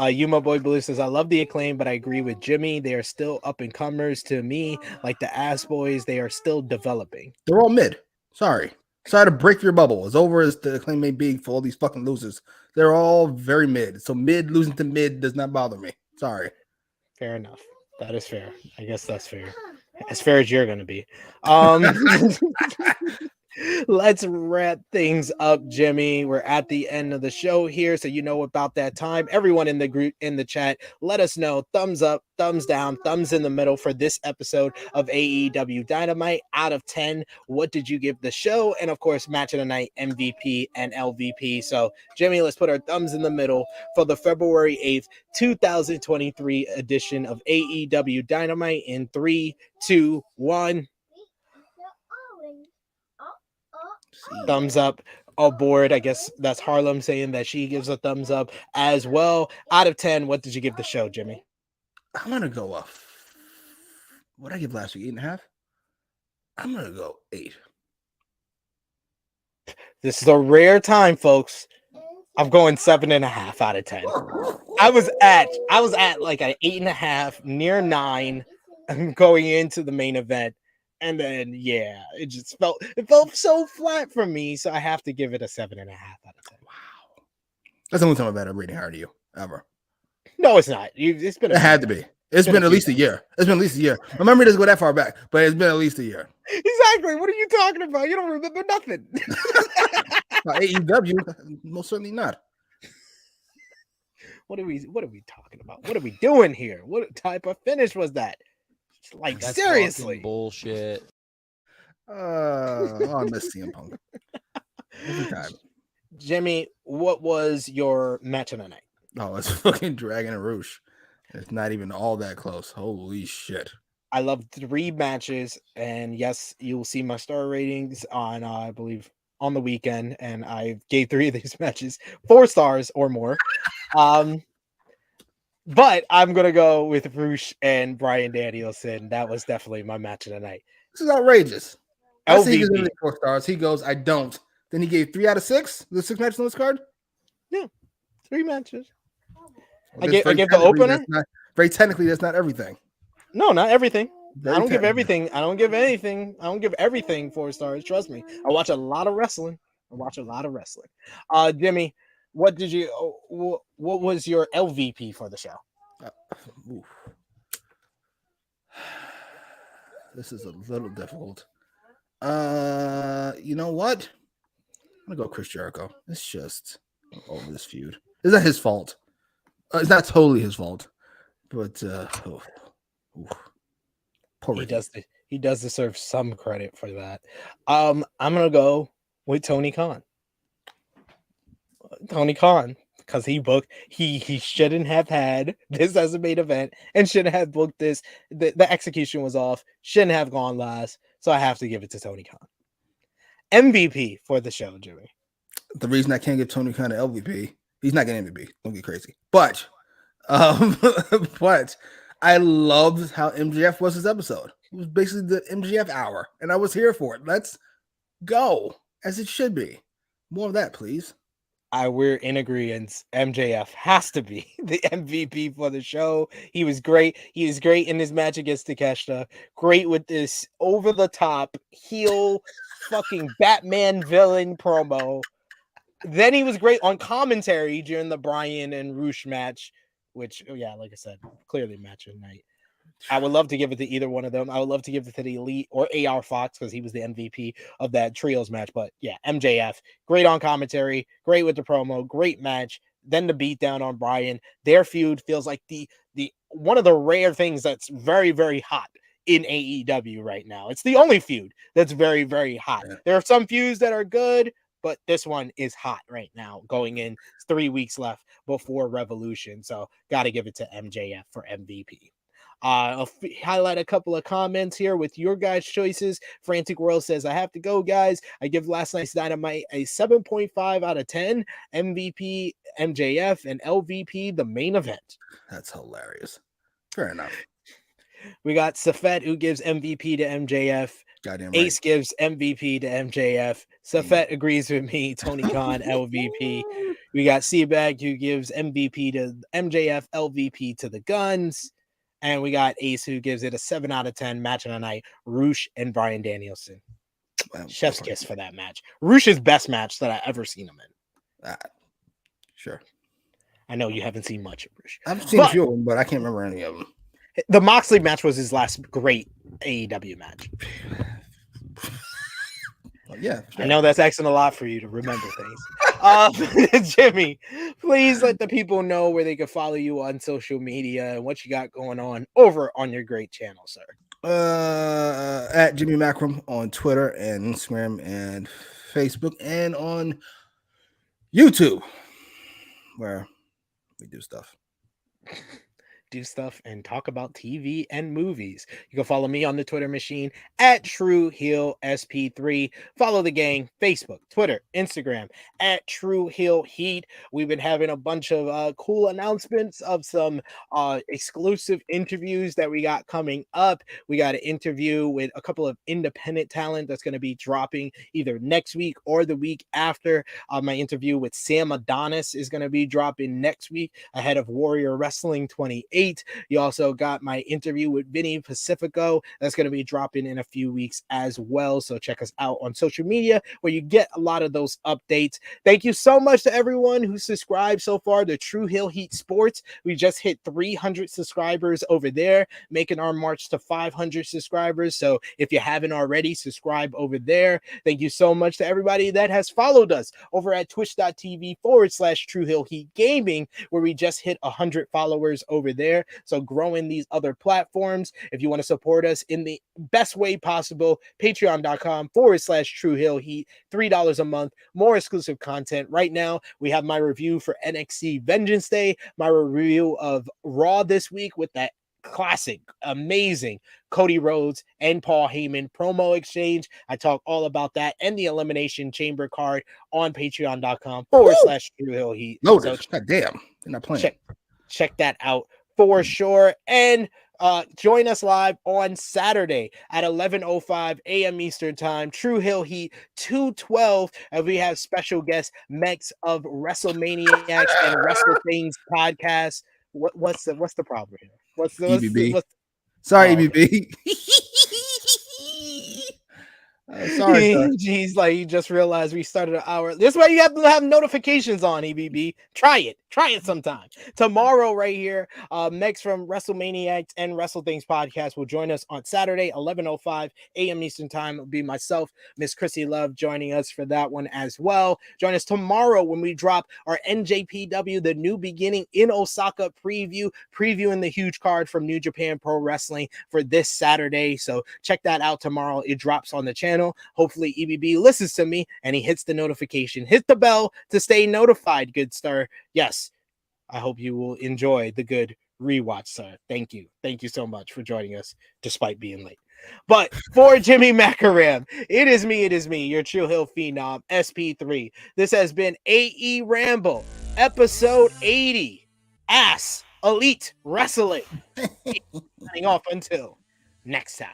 Yuma Boy Blue says, I love the Acclaim, but I agree with Jimmy. They are still up and comers to me. Like the Ass Boys, they are still developing. They're all mid. Sorry to break your bubble. As over as the Acclaim may be for all these fucking losers, they're all very mid. So mid losing to mid does not bother me. Sorry. Fair enough. That is fair. I guess that's fair. As fair as you're going to be. Let's wrap things up, Jimmy. We're at the end of the show here, so you know about that time. Everyone in the group, in the chat, let us know. Thumbs up, thumbs down, thumbs in the middle for this episode of AEW Dynamite. Out of 10, what did you give the show? And of course, match of the night, MVP and LVP. So, Jimmy, let's put our thumbs in the middle for the February 8th, 2023 edition of AEW Dynamite in 3, 2, 1. Thumbs up aboard. I guess that's Harlem saying that she gives a thumbs up as well. Out of 10, what did you give the show, Jimmy? I'm gonna go what did I give last week? 8.5. I'm gonna go 8. This is a rare time, folks. I'm going 7.5 out of 10. I was at like an 8.5, near 9. I'm going into the main event. And then, yeah, it felt so flat for me. So I have to give it a 7.5 out of 10. Wow. That's the only time I've had a rating higher to you ever. No, it's not. It's been. It had to be. It's been at least a year. It's been at least a year. My memory doesn't go that far back, but it's been at least a year. Exactly. What are you talking about? You don't remember nothing. AEW, most certainly not. What are we talking about? What are we doing here? What type of finish was that? Like, That's seriously. bullshit. I miss CM Punk. Every time. Jimmy, what was your match of the night? Oh, it's fucking Dragon and Roosh. It's not even all that close. Holy shit. I love 3 matches, and yes, you'll see my star ratings on I believe on the weekend, and I gave 3 of these matches 4 stars or more. But I'm gonna go with Roosh and Bryan Danielson. That was definitely my match of the night. This is outrageous. I say he LVP. gives 4 stars. He goes, I don't. Then he gave 3 out of 6. The 6 matches on this card. 3 matches. Well, I gave the opener. Very technically, that's not everything. No, not everything. Very I don't give technically. everything. I don't give anything. I don't give everything 4 stars. Trust me. I watch a lot of wrestling. Jimmy, what did you? What was your LVP for the show? This is a little difficult. You know what? I'm gonna go Chris Jericho. It's just over this feud. It's not his fault. It's not totally his fault, but poor Ricky. He does deserve some credit for that. I'm gonna go with Tony Khan. Because he shouldn't have had this as a main event and shouldn't have booked this. The execution was off. Shouldn't have gone last. So I have to give it to Tony Khan. MVP for the show, Jimmy. The reason I can't give Tony Khan an LVP, he's not getting MVP. Don't get crazy. But but I loved how MJF was this episode. It was basically the MJF hour, and I was here for it. Let's go, as it should be. More of that, please. We're in agreement. MJF has to be the MVP for the show. He was great. He was great in his match against Takeshita. Great with this over-the-top heel fucking Batman villain promo. Then he was great on commentary during the Bryan and Roosh match, which, yeah, like I said, clearly match of the night. I would love to give it to either one of them. I would love to give it to the Elite or AR Fox because he was the MVP of that trios match. But yeah, MJF, great on commentary, great with the promo, great match. Then the beatdown on Bryan. Their feud feels like the one of the rare things that's very, very hot in AEW right now. It's the only feud that's very, very hot. Yeah. There are some feuds that are good, but this one is hot right now. Going in 3 weeks left before Revolution, so got to give it to MJF for MVP. I'll highlight a couple of comments here with your guys' choices. Frantic World says, I have to go, guys. I give last night's Dynamite a 7.5 out of 10. MVP, MJF, and LVP, the main event. That's hilarious. Fair enough. We got Safet, who gives MVP to MJF. Goddamn right. Ace gives MVP to MJF. Safet agrees with me. Tony Khan, LVP. We got Seabag, who gives MVP to MJF, LVP to the Guns. And we got Ace, who gives it a 7 out of 10 match of the night. Roosh and Bryan Danielson. Chef's kiss for that match. Roosh's best match that I ever seen him in. Sure. I know you haven't seen much of Rush. I've seen a few of them, but I can't remember any of them. The Moxley match was his last great AEW match. Yeah, sure. I know that's asking a lot for you to remember things. Jimmy, please let the people know where they can follow you on social media and what you got going on over on your great channel, sir. At Jimmy Macram on Twitter and Instagram and Facebook and on YouTube, where we do stuff. And talk about TV and movies. You can follow me on the Twitter machine at True Heel SP3. Follow the gang, Facebook, Twitter, Instagram at True Heel Heat. We've been having a bunch of cool announcements of some exclusive interviews that we got coming up. We got an interview with a couple of independent talent that's going to be dropping either next week or the week after. My interview with Sam Adonis is going to be dropping next week ahead of Warrior Wrestling 28. You also got my interview with Vinny Pacifico that's going to be dropping in a few weeks as well. So check us out on social media where you get a lot of those updates. Thank you so much to everyone who subscribed so far to True Heel Heat Sports. We just hit 300 subscribers over there, making our march to 500 subscribers. So if you haven't already, subscribe over there. Thank you so much to everybody that has followed us over at twitch.tv/True Heel Heat Gaming, where we just hit 100 followers over there. So growing these other platforms. If you want to support us in the best way possible, patreon.com/True Heel Heat, $3 a month, more exclusive content. Right now, we have my review for NXT Vengeance Day, my review of Raw this week with that classic, amazing Cody Rhodes and Paul Heyman promo exchange. I talk all about that and the Elimination Chamber card on patreon.com/True Heel Heat. No, so God damn, they're not playing. Check that out for sure. And join us live on Saturday at 11:05 a.m. Eastern Time. True Heel Heat 212. And we have special guest Mex of WrestleManiacs and Wrestle Things podcast. What's the problem here? What's EBB? Sorry, EBB. Sorry, Jeez, like you just realized we started an hour. This way you have to have notifications on, EBB. Try it sometime. Tomorrow, right here, Mex from WrestleManiacs and Wrestle Things podcast will join us on Saturday, 11:05 a.m. Eastern Time. It'll be myself, Miss Chrissy Love, joining us for that one as well. Join us tomorrow when we drop our NJPW, The New Beginning in Osaka previewing the huge card from New Japan Pro Wrestling for this Saturday. So check that out tomorrow. It drops on the channel. Hopefully EBB listens to me and he hits the notification. Hit the bell to stay notified, good sir. Yes, I hope you will enjoy the good rewatch, sir. Thank you. Thank you so much for joining us despite being late. But for Jimmy Macram, it is me, your True Heel Phenom, SP3. This has been AEWramble, episode 80, Ass Elite Wrestling. Signing off until next time.